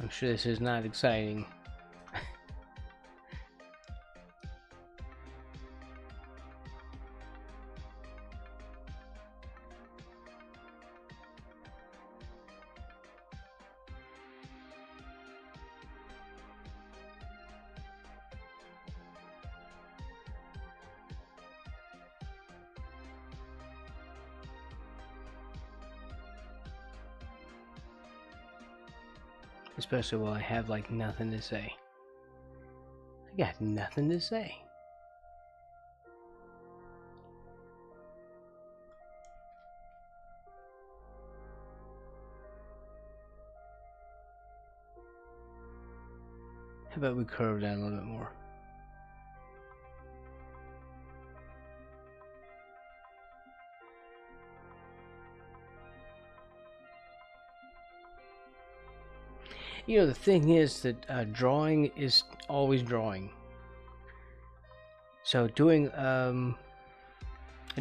I'm sure this is not exciting. Especially while I have like nothing to say. I got nothing to say. How about we curve down a little bit more? You know, the thing is that drawing is always drawing. So doing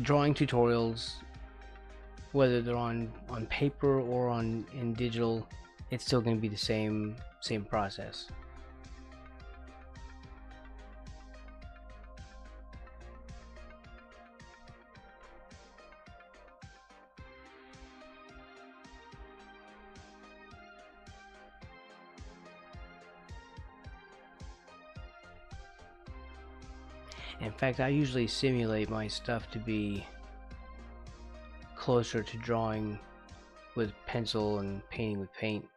drawing tutorials, whether they're on paper or in digital, it's still going to be the same process. In fact, I usually simulate my stuff to be closer to drawing with pencil and painting with paint,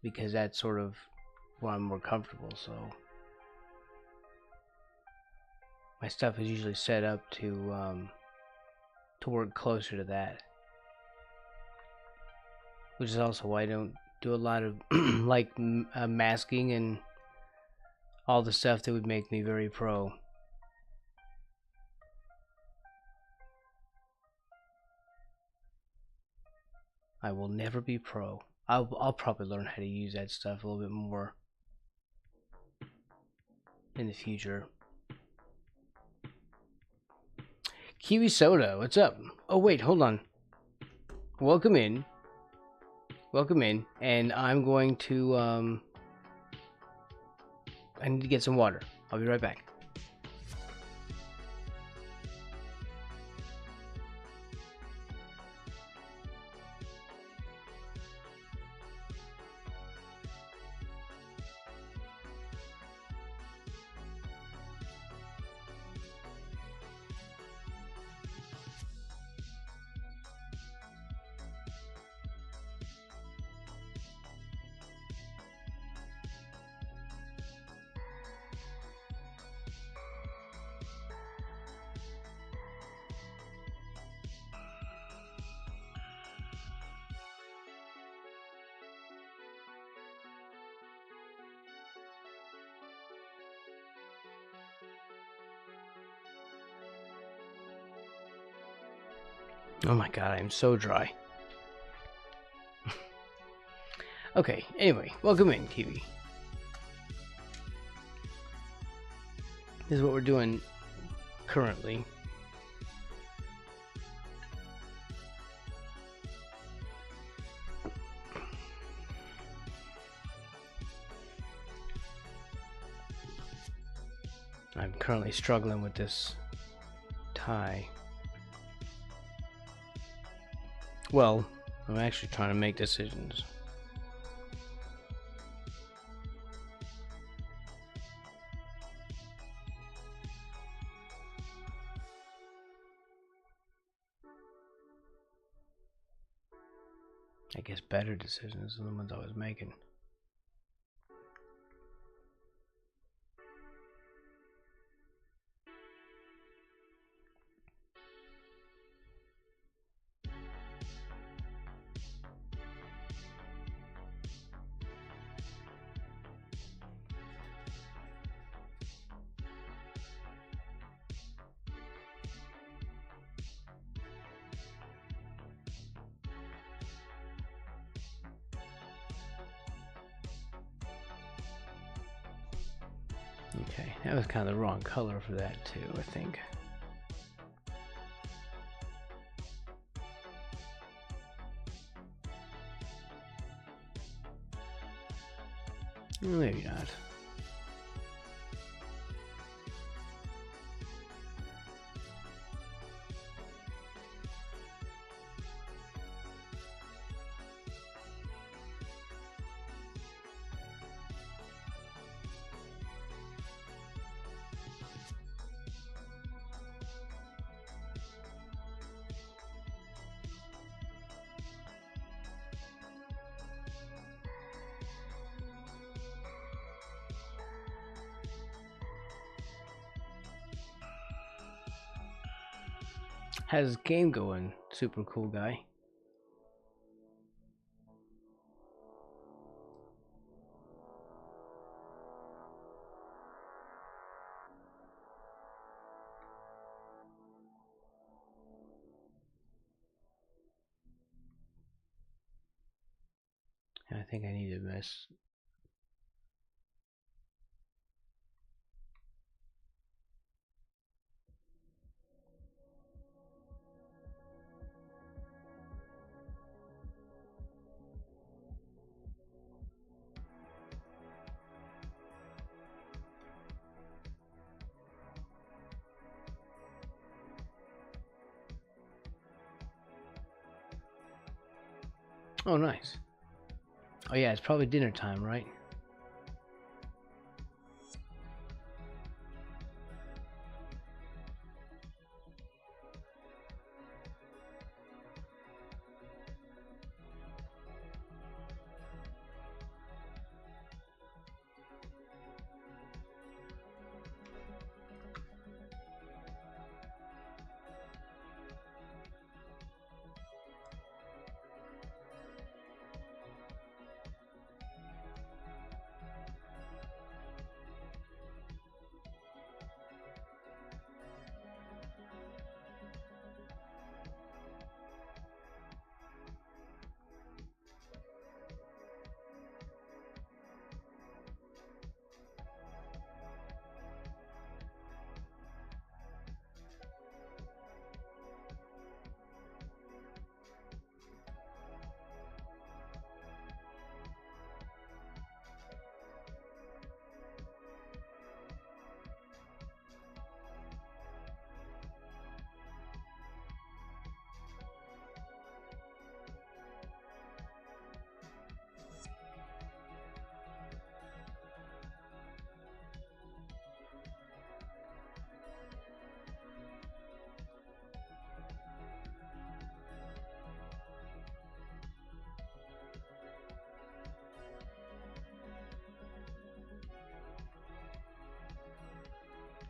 because that's sort of where I'm more comfortable. So my stuff is usually set up to work closer to that, which is also why I don't do a lot of like masking and all the stuff that would make me very pro. I will never be pro. I'll probably learn how to use that stuff a little bit more in the future. Kiwi Soda, what's up? Oh wait, hold on. Welcome in. Welcome in, and I'm going to I need to get some water. I'll be right back. Oh my god, I am so dry. Okay, anyway, welcome in, TV. This is what we're doing currently. I'm currently struggling with this tie. Well, I'm actually trying to make decisions. I guess better decisions than the ones I was making. Okay, that was kind of the wrong color for that too, I think. Maybe not. How's this game going, super cool guy? I think I need to mess. Oh, nice. Oh yeah, it's probably dinner time, right?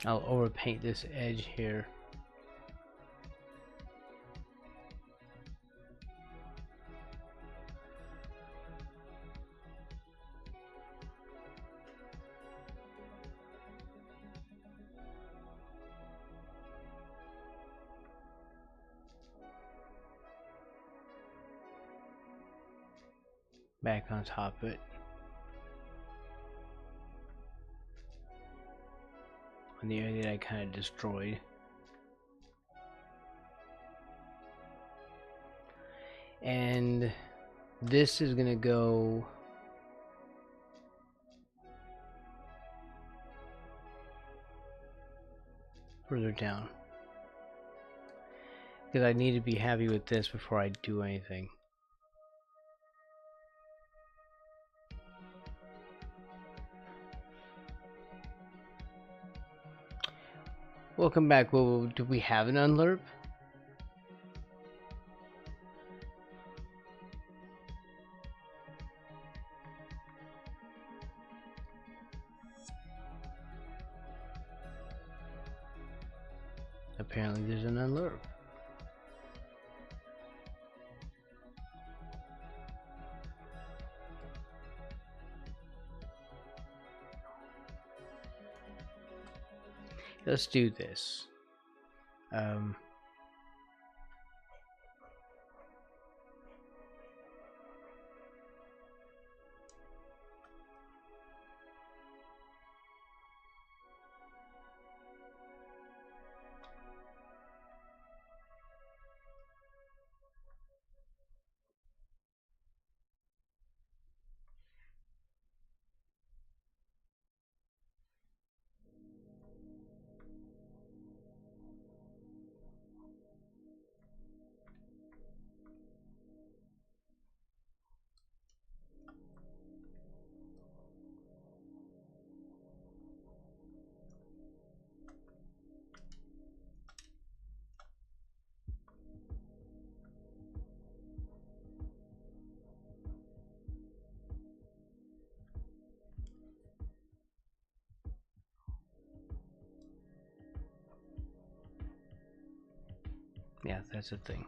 I'll overpaint this edge here. Back on top of it. On the area that I kind of destroyed. And this is gonna go further down, because I need to be happy with this before I do anything. Welcome back. Well, do we have an unlerp? Apparently there's an unlerp. Let's do this. Yeah, that's the thing.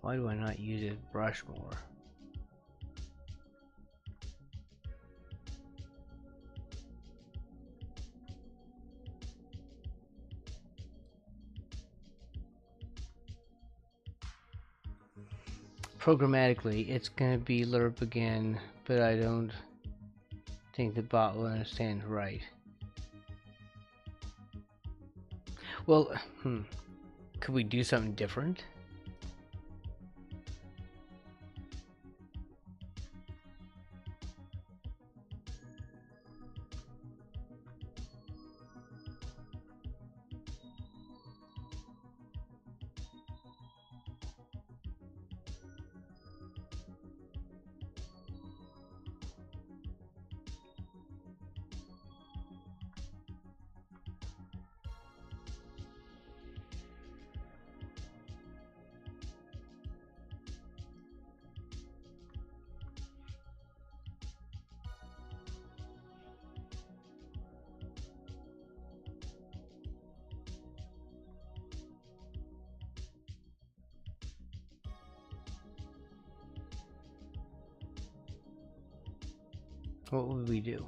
Why do I not use this brush more? Programmatically, it's gonna be lerp again, but I don't think the bot will understand right. Well, could we do something different? What would we do?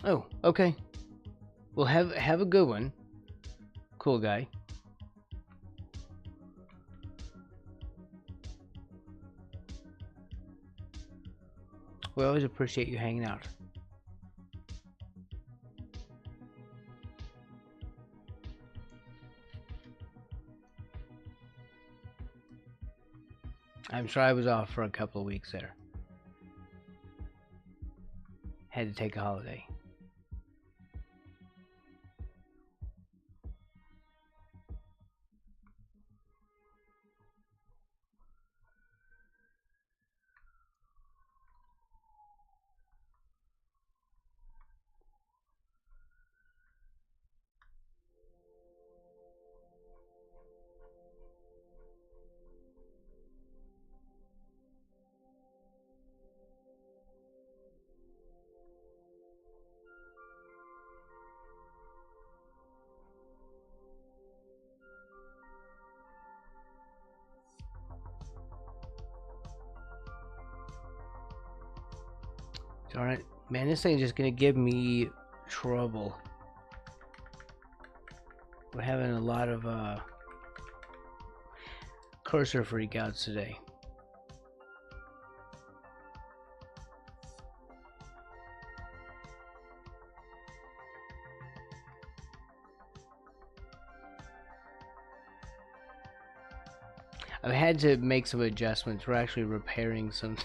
Oh, okay. Well, have a good one. Cool guy. We always appreciate you hanging out. I'm sure I was off for a couple of weeks there. Had to take a holiday. Alright, man, this thing's just gonna give me trouble. We're having a lot of cursor freakouts today. I've had to make some adjustments. We're actually repairing some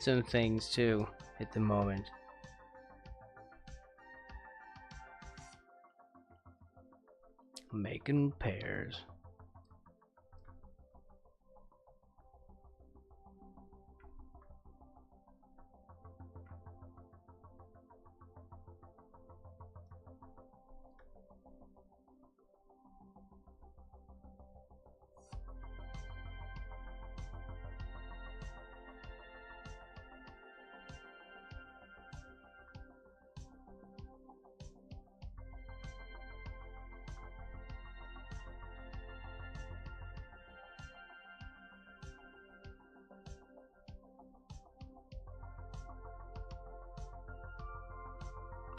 some things too at the moment. Making repairs.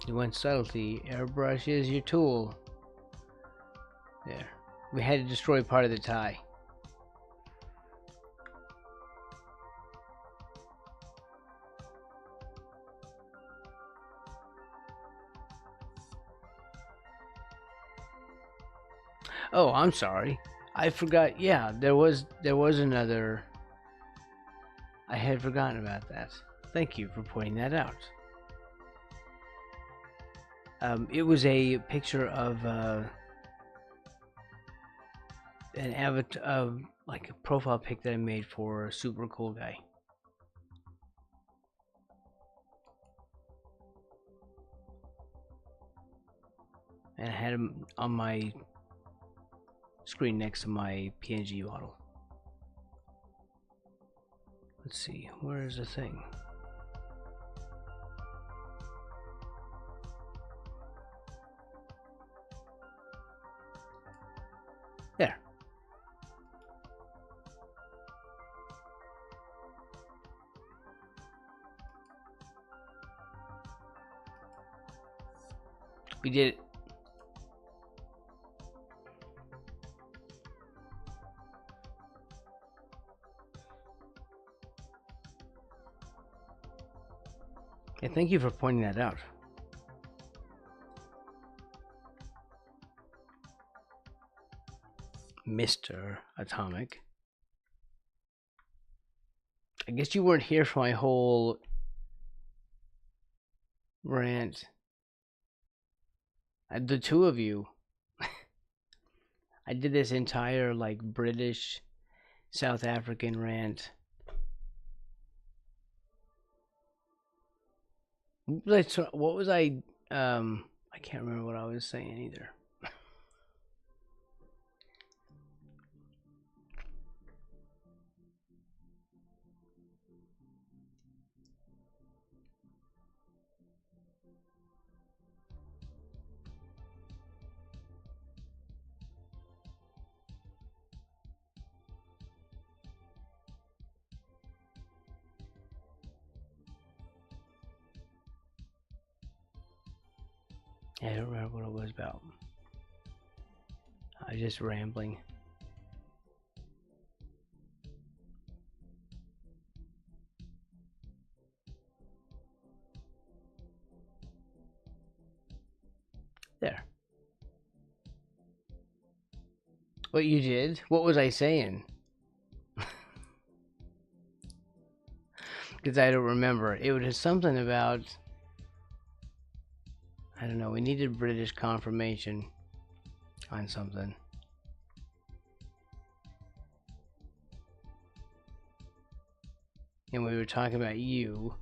You went subtlety. Airbrush is your tool. There. We had to destroy part of the tie. Oh, I'm sorry. I forgot. Yeah, there was another. I had forgotten about that. Thank you for pointing that out. It was a picture of an avatar, like a profile pic that I made for a super cool guy. And I had him on my screen next to my PNG model. Let's see, where is the thing? There. We did it. And thank you for pointing that out. Mr. Atomic. I guess you weren't here for my whole rant. The two of you. I did this entire like British South African rant. What was I can't remember what I was saying either. I don't remember what it was about. I was just rambling. There. What you did? What was I saying? Because I don't remember. It was something about... I don't know. We needed British confirmation on something. And we were talking about you.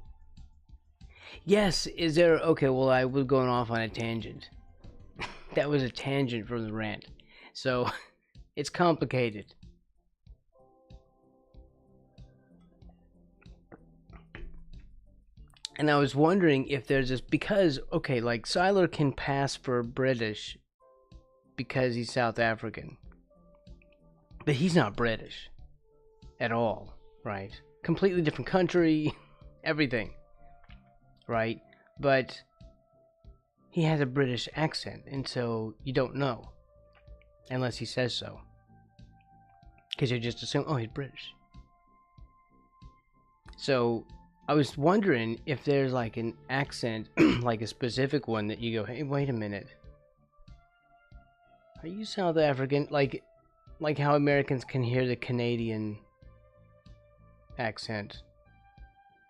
Yes, is there... Okay, well, I was going off on a tangent. That was a tangent from the rant. So, it's complicated. And I was wondering if there's this... Because, okay, like, Siler can pass for British because he's South African. But he's not British. At all, right? Completely different country, everything, right? But he has a British accent, and so you don't know unless he says so, because you just assume, oh, he's British. So I was wondering if there's like an accent, like a specific one that you go, hey, wait a minute, are you South African? Like how Americans can hear the Canadian accent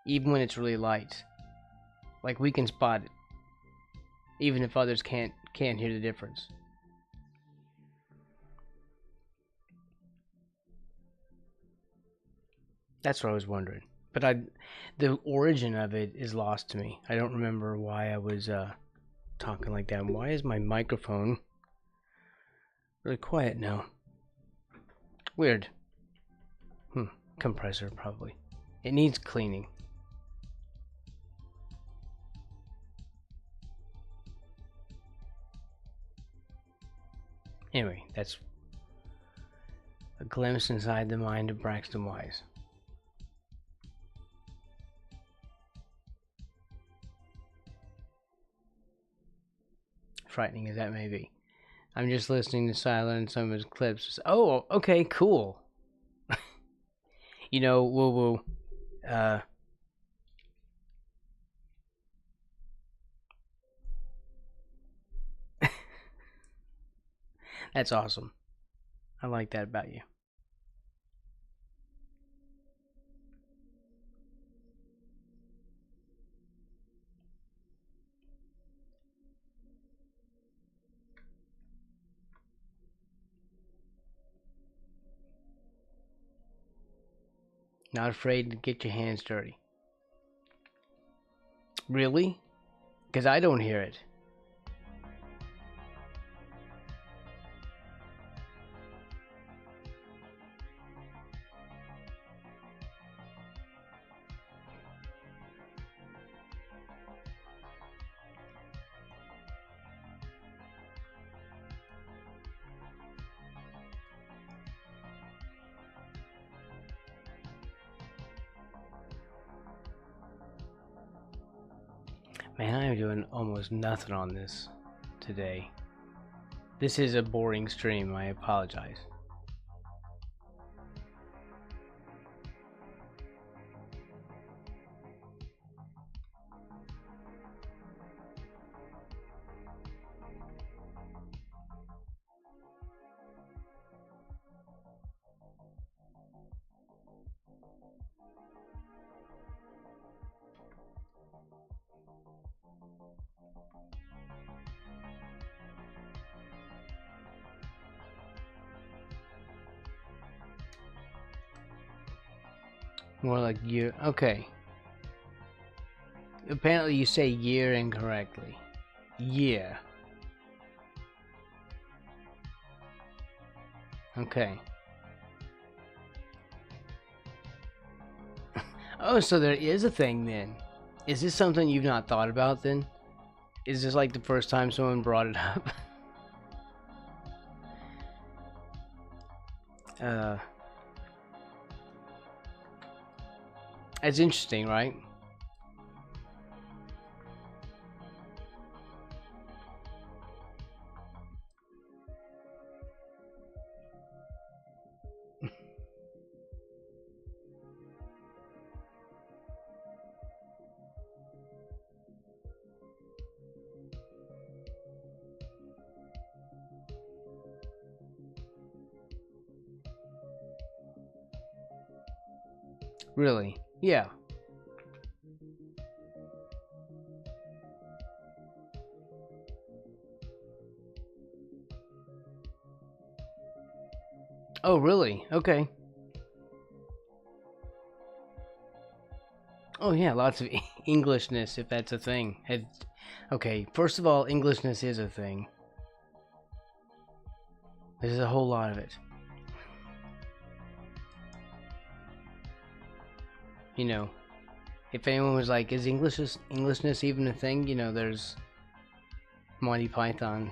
even when it's really light. Like we can spot it even if others can't hear the difference. That's what I was wondering. But the origin of it is lost to me. I don't remember why I was talking like that. And why is my microphone really quiet now? Weird. Compressor, probably. It needs cleaning. Anyway, that's a glimpse inside the mind of Braxton Wise. Frightening as that may be. I'm just listening to Siler and some of his clips. Oh, okay, cool. You know, woo-woo. That's awesome. I like that about you. Not afraid to get your hands dirty. Really? Because I don't hear it. Man, I am doing almost nothing on this today. This is a boring stream, I apologize. More like year. Okay. Apparently you say year incorrectly. Year. Okay. Oh, so there is a thing then. Is this something you've not thought about then? Is this like the first time someone brought it up? It's interesting, right? Really? Yeah. Oh, really? Okay. Oh, yeah, lots of Englishness, if that's a thing. Okay, first of all, Englishness is a thing. There's a whole lot of it. You know, if anyone was like, is Englishness even a thing? There's Monty Python.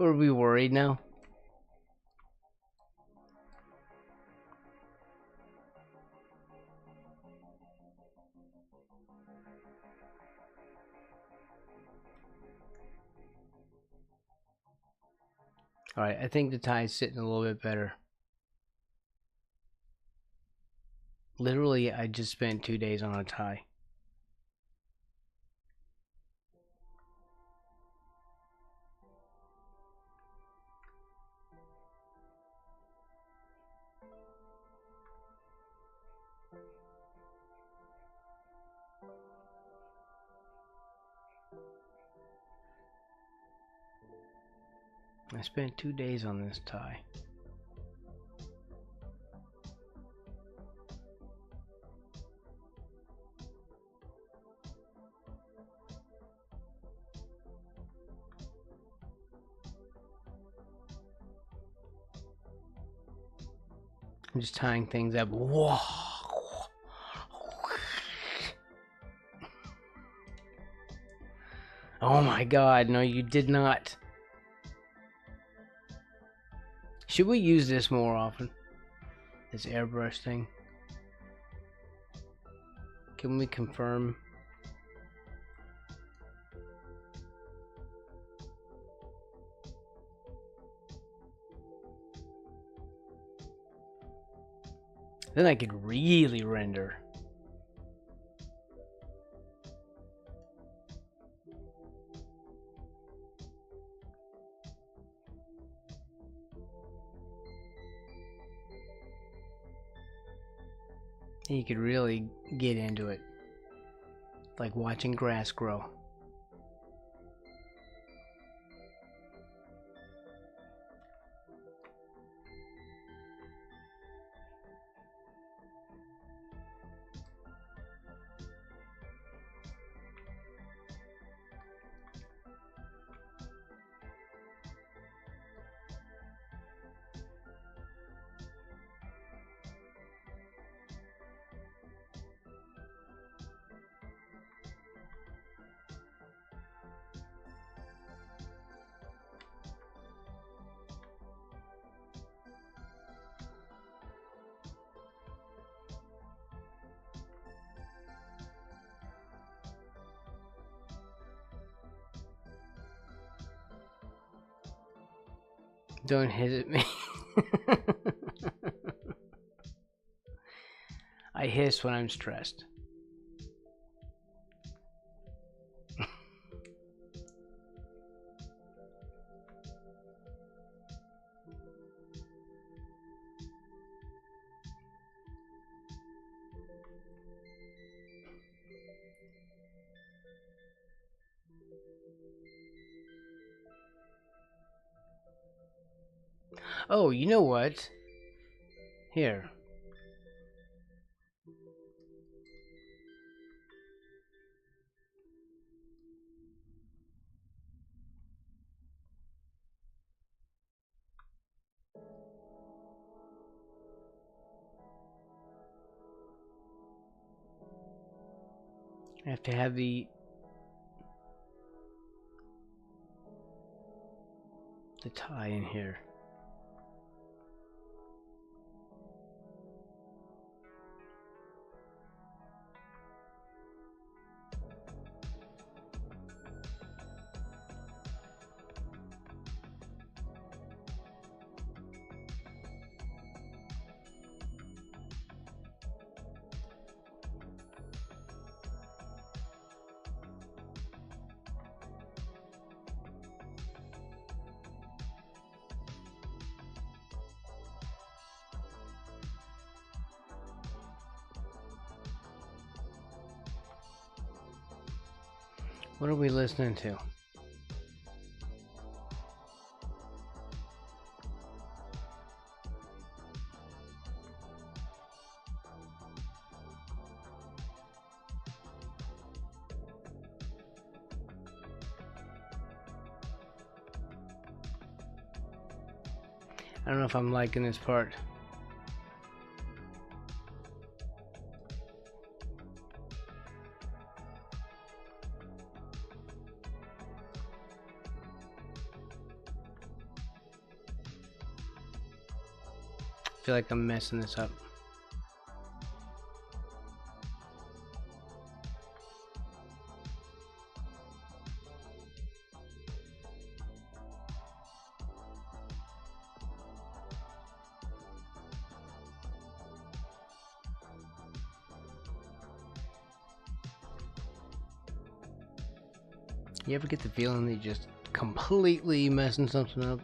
Are we worried now? Alright, I think the tie's sitting a little bit better. Literally, I just spent 2 days on a tie. I spent 2 days on this tie. I'm just tying things up. Whoa. Oh my god, no, you did not. Should we use this more often? This airbrush thing? Can we confirm? Then I could really render. You could really get into it. Like watching grass grow. Don't hit at me. I hiss when I'm stressed. Oh, you know what? Here. I have to have the tie in here. What are we listening to? I don't know if I'm liking this part. I feel like I'm messing this up. You ever get the feeling that you're just completely messing something up?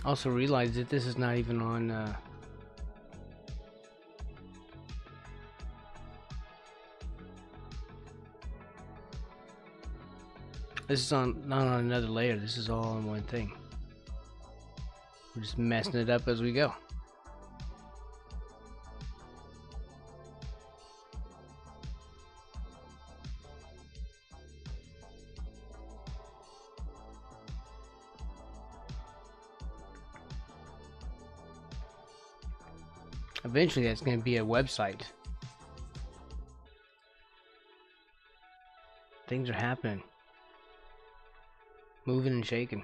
Also realize that this is not even on this is not on another layer. This is all on one thing. We're just messing it up as we go. Eventually that's going to be a website. Things are happening. Moving and shaking.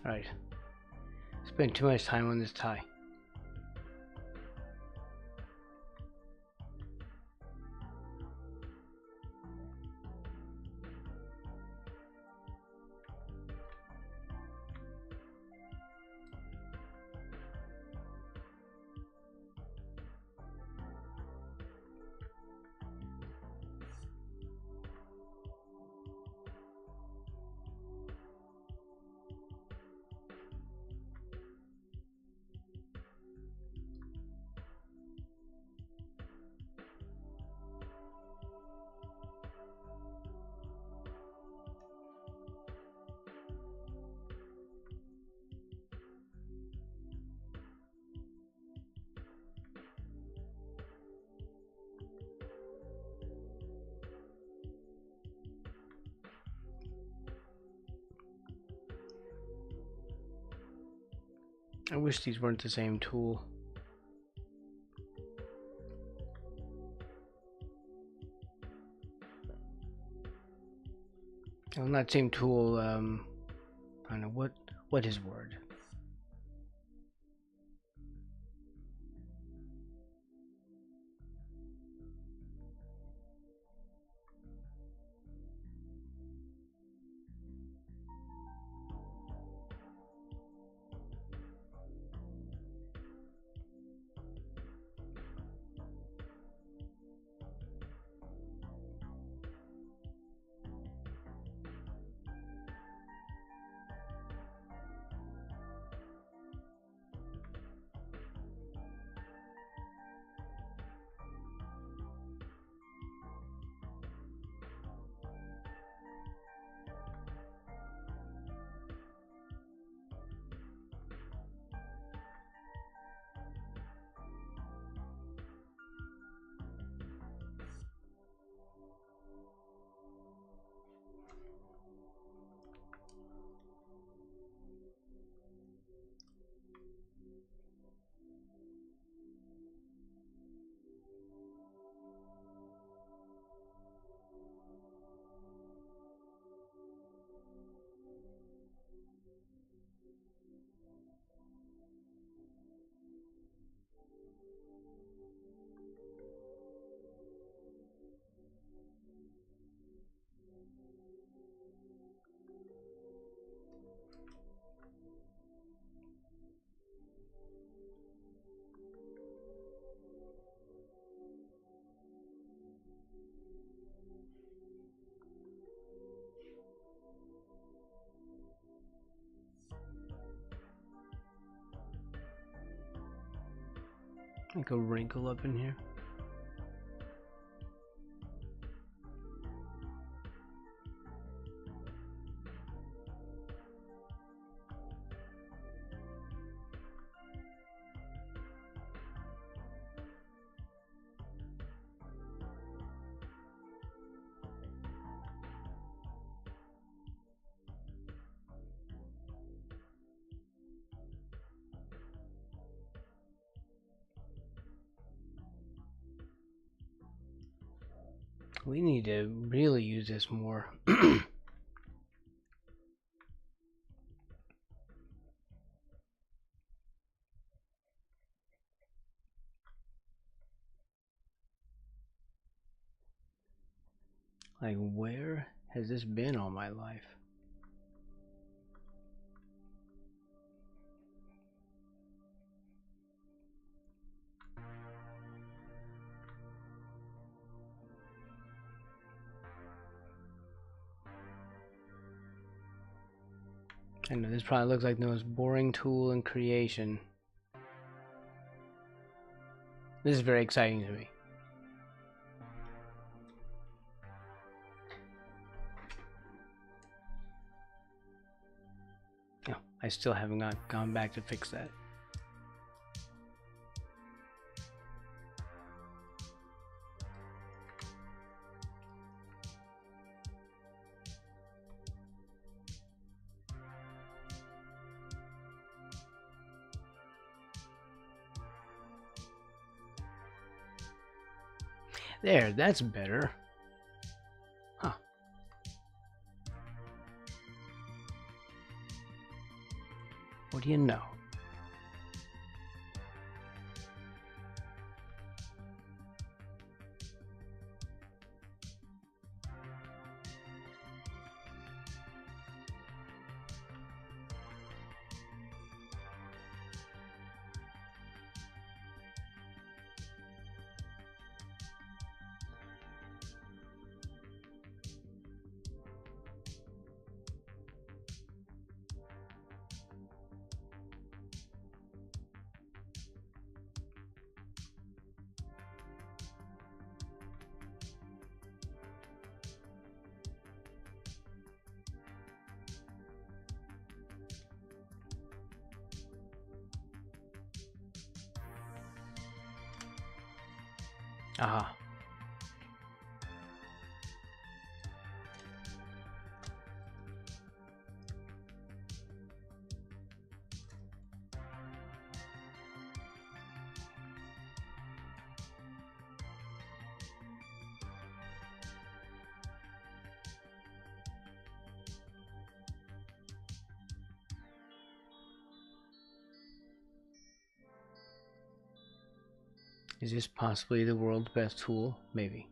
Alright. Spend too much time on this tie. I wish these weren't the same tool. On that same tool, I don't know what is word. Like a wrinkle up in here. We need to really use this more. Like, where has this been all my life? I know this probably looks like the most boring tool in creation. This is very exciting to me. No, I still haven't gone back to fix that. There, that's better. Huh. What do you know? Aha. Is this possibly the world's best tool? Maybe.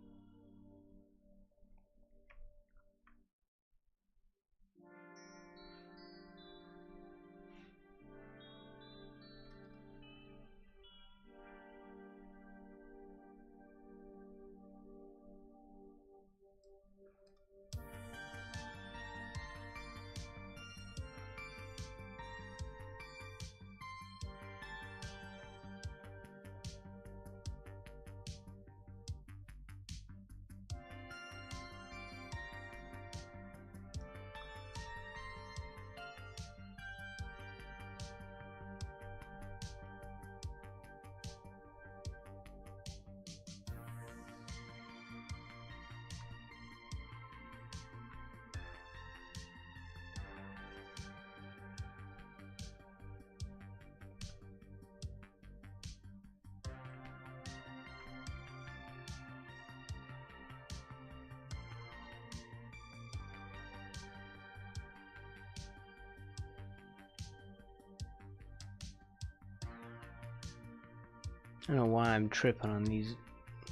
I don't know why I'm tripping on these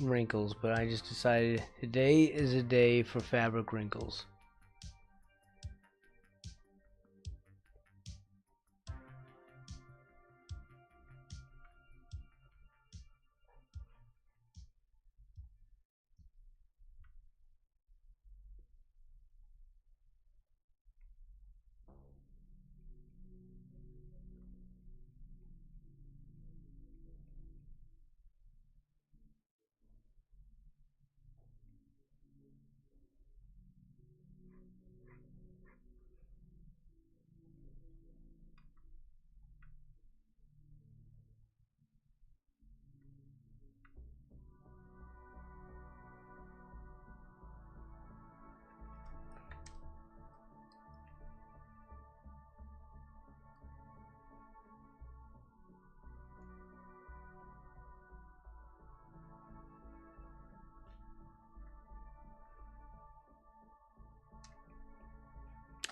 wrinkles, but I just decided today is a day for fabric wrinkles.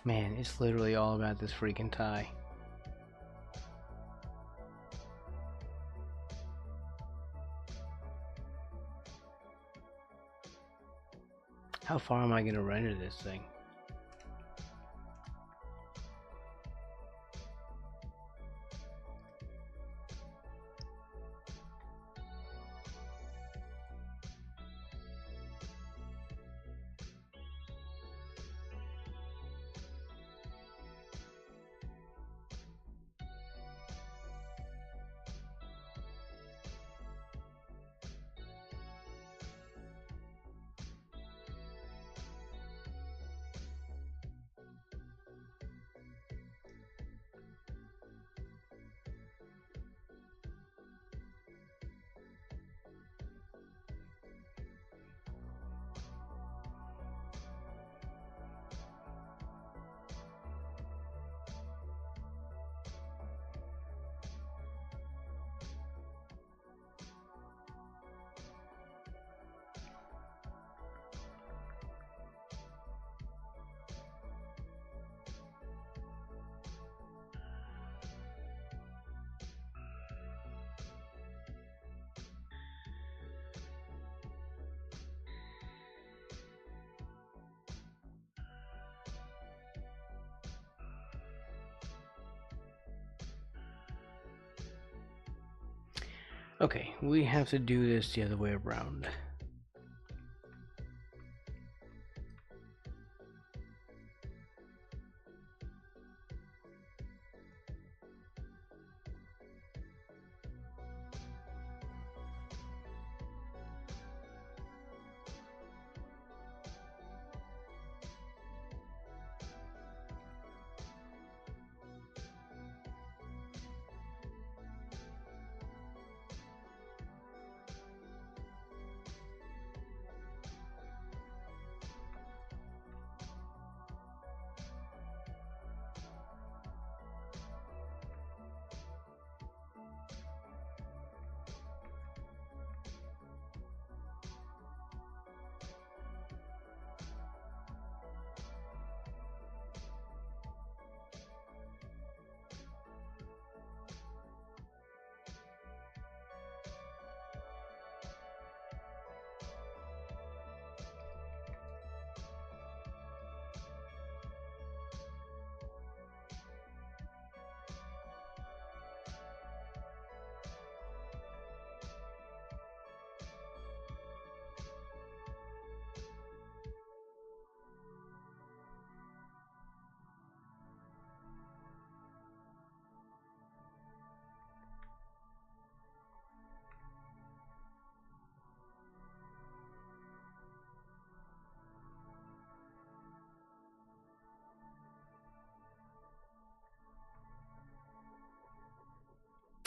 Man, it's literally all about this freaking tie. How far am I going to render this thing? Okay, we have to do this the other way around.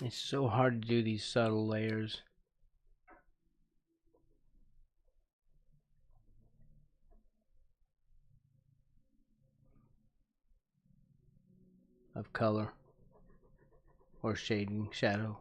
It's so hard to do these subtle layers of color or shading, shadow.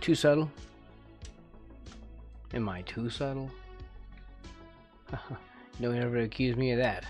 Too subtle? Am I too subtle? No one ever accused me of that.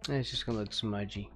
It's just gonna look smudgy.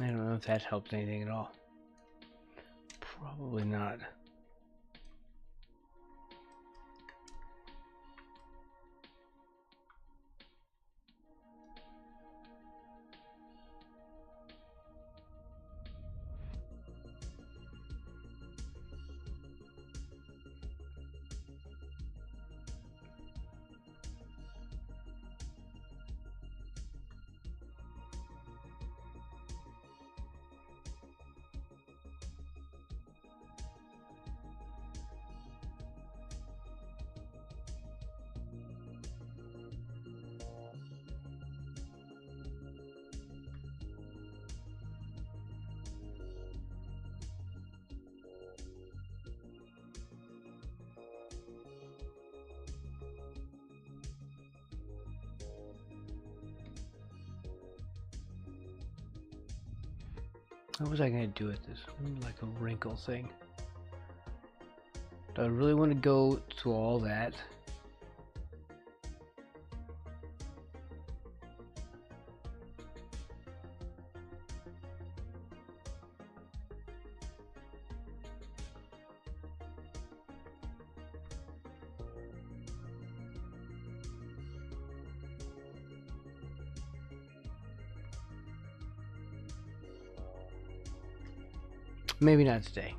I don't know if that helped anything at all. Probably not. What was I gonna do with this? Like a wrinkle thing. Do I really want to go to all that? Maybe not today.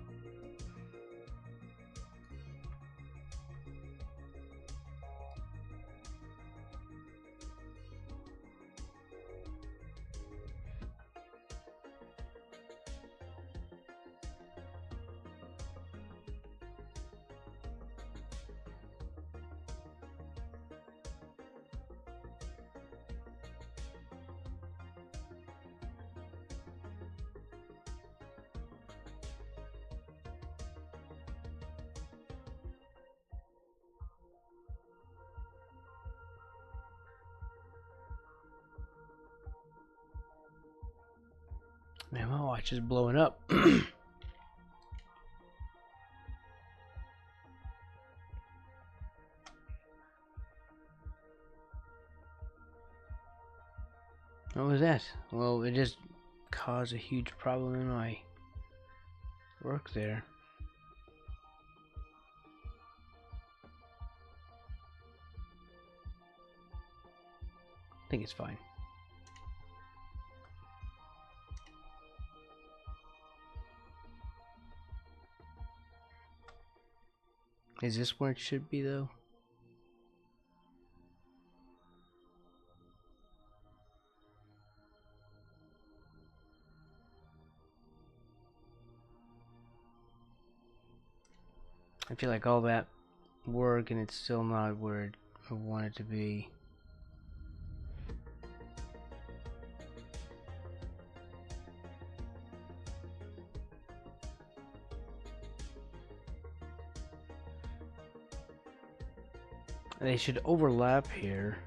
Man, my watch is blowing up. What was that? Well, it just caused a huge problem in my work there. I think it's fine. Is this where it should be, though? I feel like all that work and it's still not where I want it to be. They should overlap here.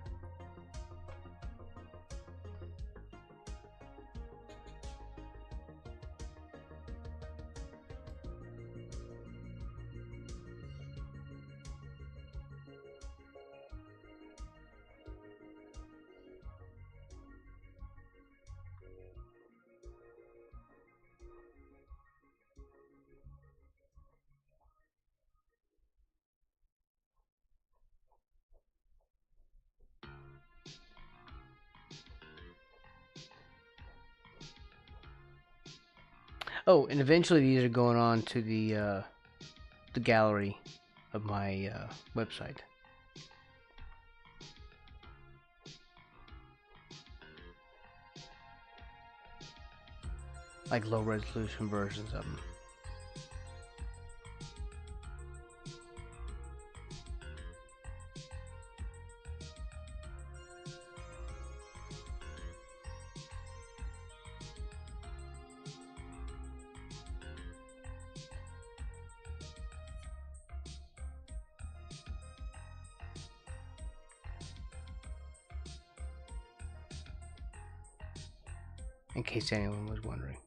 Oh, and eventually these are going on to the gallery of my website. Like low resolution versions of them. In case anyone was wondering.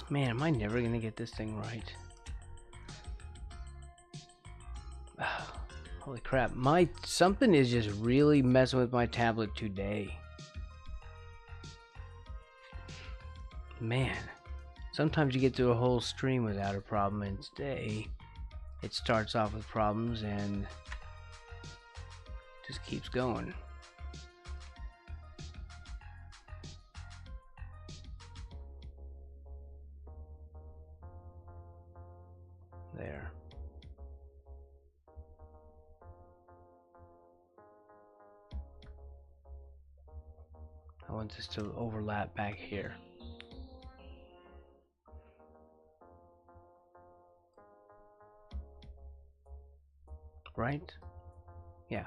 Man, am I never gonna get this thing right? Holy crap, something is just really messing with my tablet today. Man, sometimes you get through a whole stream without a problem, and today it starts off with problems and just keeps going. There. I want this to overlap back here. Right? Yeah.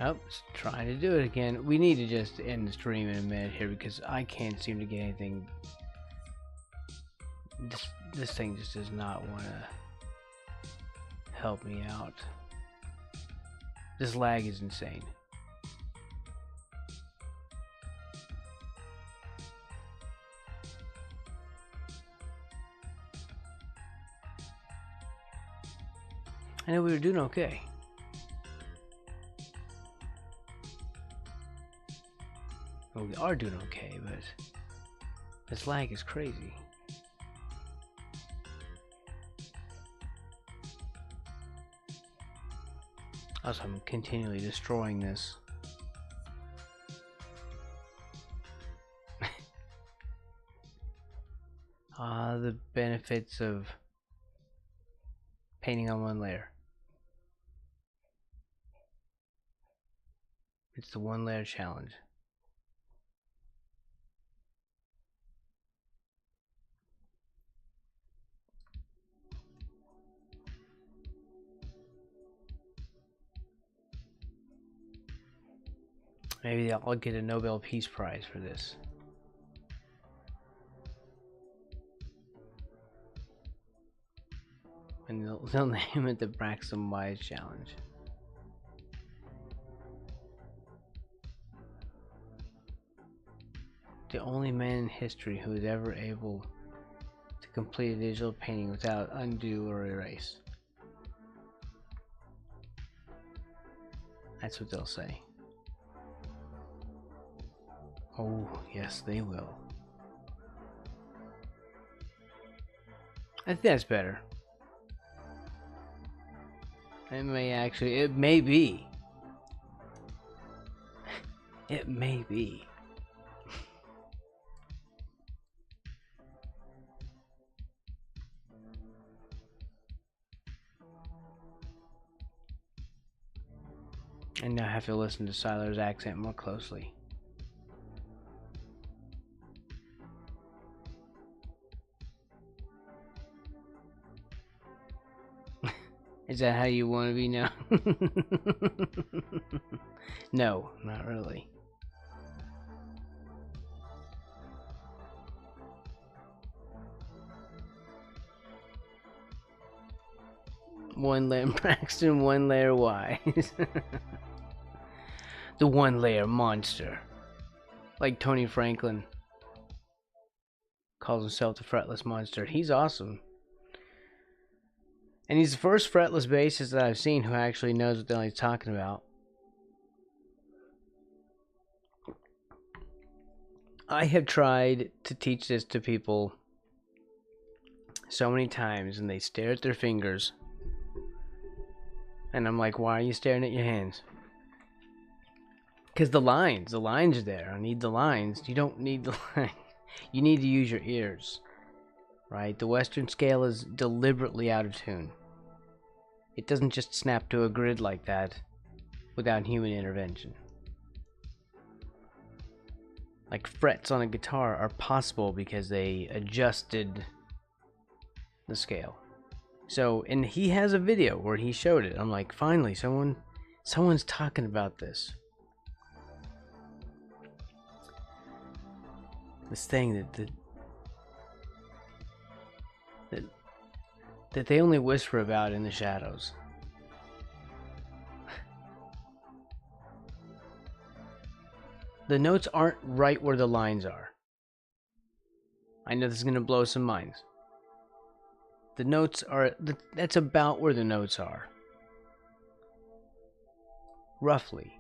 Oh, it's trying to do it again. We need to just end the stream in a minute here because I can't seem to get anything. This thing just does not want to help me out. This lag is insane. I know we were doing okay. Well, we are doing okay, but this lag is crazy. Also, I'm continually destroying this. The benefits of painting on one layer. It's the one layer challenge. Maybe I'll get a Nobel Peace Prize for this. And they'll name it the Braxton Wise Challenge. The only man in history who was ever able to complete a digital painting without undo or erase. That's what they'll say. Oh, yes, they will. I think that's better. It may be. It may be. And now I have to listen to Siler's accent more closely. Is that how you want to be now? No, not really. One layer Braxton, one layer Wise. The one layer monster. Like Tony Franklin calls himself the fretless monster. He's awesome. And he's the first fretless bassist that I've seen who actually knows what the hell he's talking about. I have tried to teach this to people so many times, and they stare at their fingers. And I'm like, why are you staring at your hands? Because the lines are there. I need the lines. You don't need the lines. You need to use your ears. Right? The Western scale is deliberately out of tune. It doesn't just snap to a grid like that without human intervention. Like frets on a guitar are possible because they adjusted the scale. So, and he has a video where he showed it. I'm like, finally, someone's talking about this. This thing that they only whisper about in the shadows. The notes aren't right where the lines are. I know this is going to blow some minds. The notes are, that's about where the notes are. Roughly.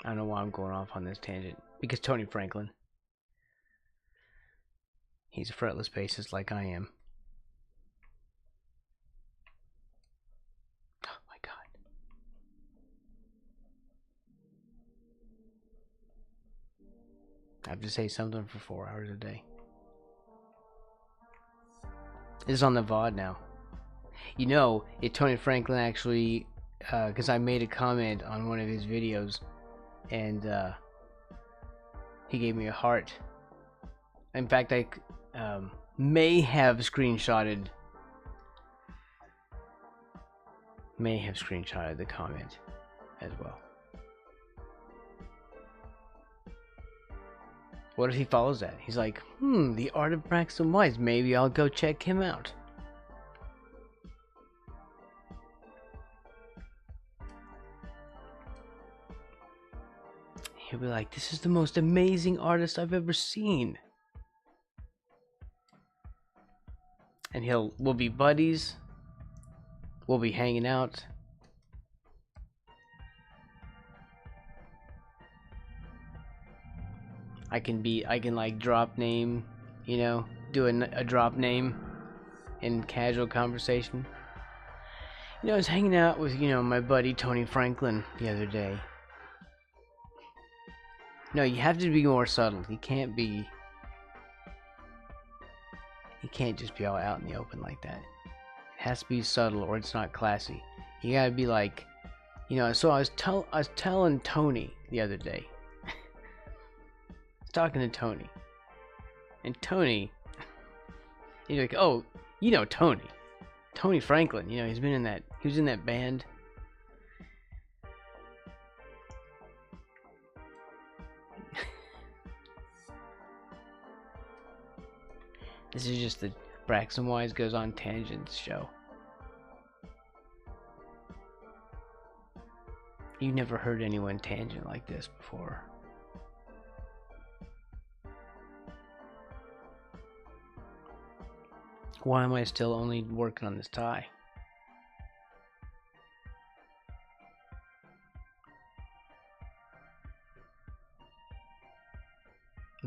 I don't know why I'm going off on this tangent. Because Tony Franklin. He's a fretless bassist like I am. Oh my god. I have to say something for 4 hours a day. This is on the VOD now. You know, Tony Franklin actually, because I made a comment on one of his videos, and he gave me a heart. In fact, I may have screenshotted may have screenshotted the comment as well. What if he follows that? He's like, the art of Braxton Wise. Maybe I'll go check him out. He'll be like, this is the most amazing artist I've ever seen. And we'll be buddies. We'll be hanging out. I can like drop name, do a drop name in casual conversation. I was hanging out with, my buddy Tony Franklin the other day. No, you have to be more subtle. You can't just be all out in the open like that. It has to be subtle or it's not classy. You gotta be like, so I was telling Tony the other day. I was talking to Tony. And Tony, he's like, oh, Tony. Tony Franklin, he was in that band. This is just the Braxton Wise Goes on Tangents show. You've never heard anyone tangent like this before. Why am I still only working on this tie?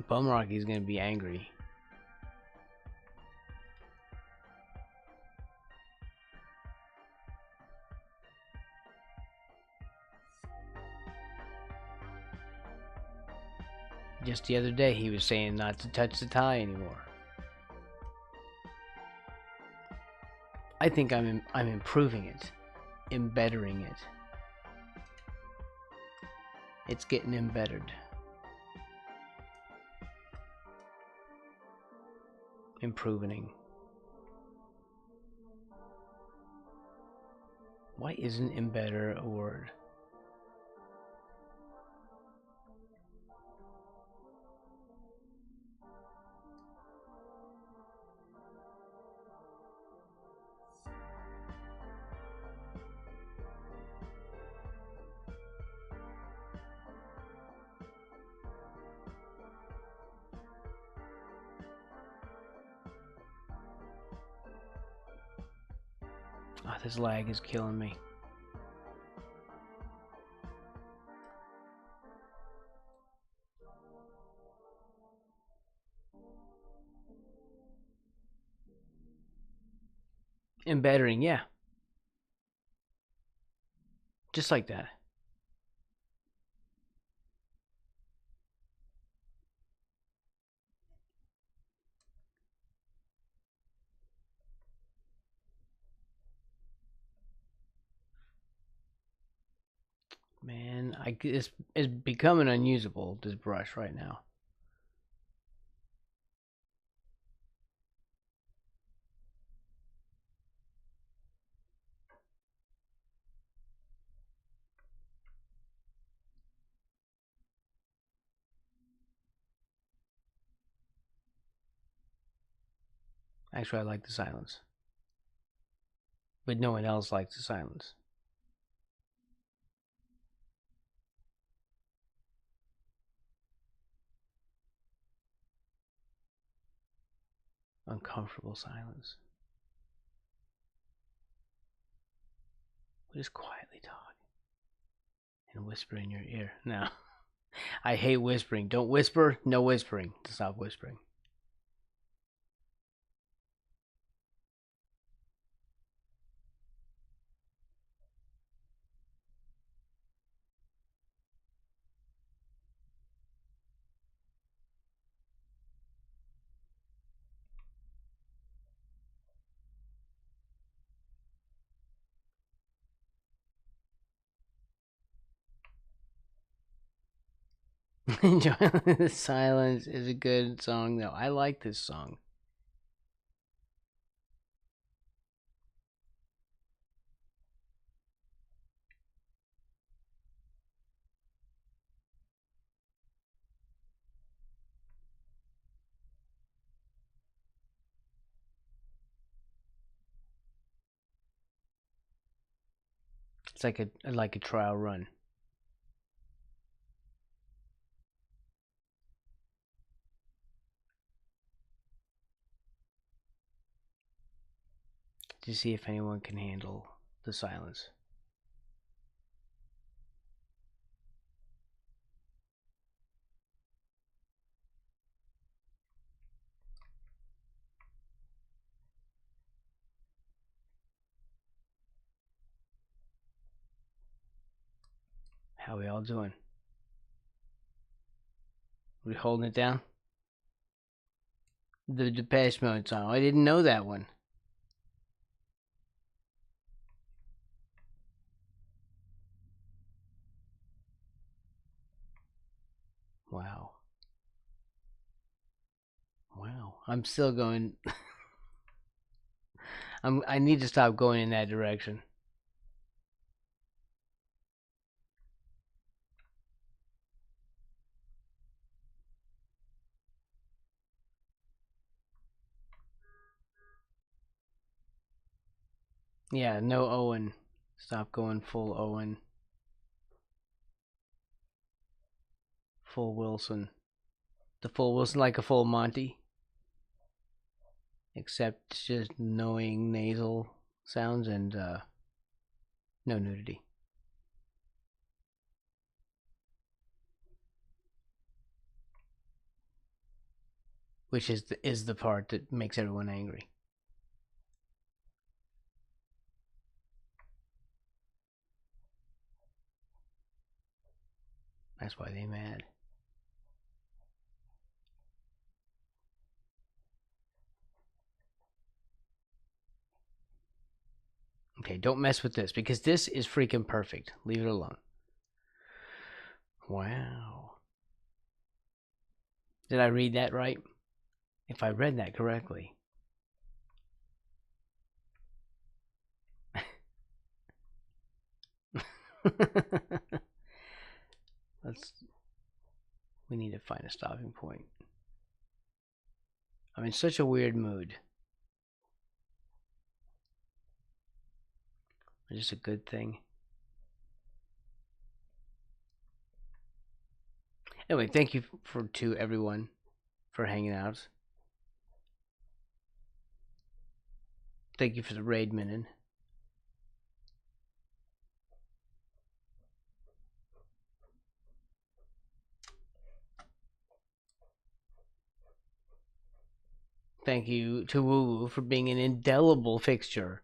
Bum Rocky's gonna be angry. Just the other day, he was saying not to touch the tie anymore. I think I'm improving it, embettering it. It's getting embettered. Improving. Why isn't embetter a word? Oh, this lag is killing me. Embedding, yeah. Just like that. Man, it's becoming unusable, this brush right now. Actually, I like the silence. But no one else likes the silence. Uncomfortable silence. We'll just quietly talk and whisper in your ear. No. I hate whispering. Don't whisper. No whispering. Stop whispering. Enjoy the Silence is a good song, though. I like this song. It's like a trial run. To see if anyone can handle the silence. How we all doing? We holding it down? The Depeche Mode song. I didn't know that one. Wow. Wow. I'm still going. I need to stop going in that direction. Yeah, no Owen. Stop going full Owen. Full Wilson. The full Wilson, like a full Monty. Except just knowing nasal sounds and no nudity. Which is the part that makes everyone angry. That's why they mad. Okay, don't mess with this because this is freaking perfect. Leave it alone. Wow. Did I read that right? If I read that correctly. We need to find a stopping point. I'm in such a weird mood. It's just a good thing. Anyway, thank you to everyone for hanging out. Thank you for the raid, Minin. Thank you to Woo Woo for being an indelible fixture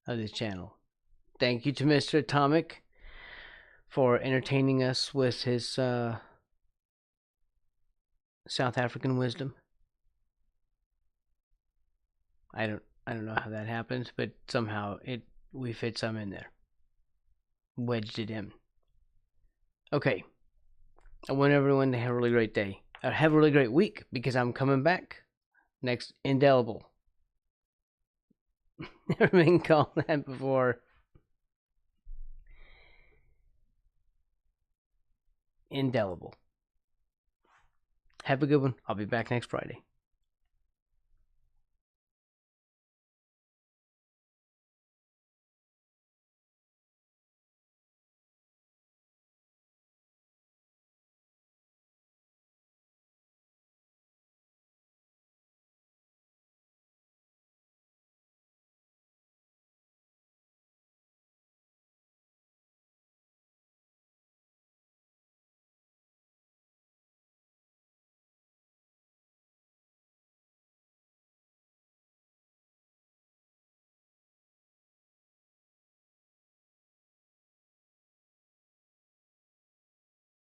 of this channel. Thank you to Mr. Atomic for entertaining us with his South African wisdom. I don't know how that happens, but somehow we fit some in there. Wedged it in. Okay. I want everyone to have a really great day. Have a really great week because I'm coming back. Next, indelible. Never been called that before. Indelible. Have a good one. I'll be back next Friday.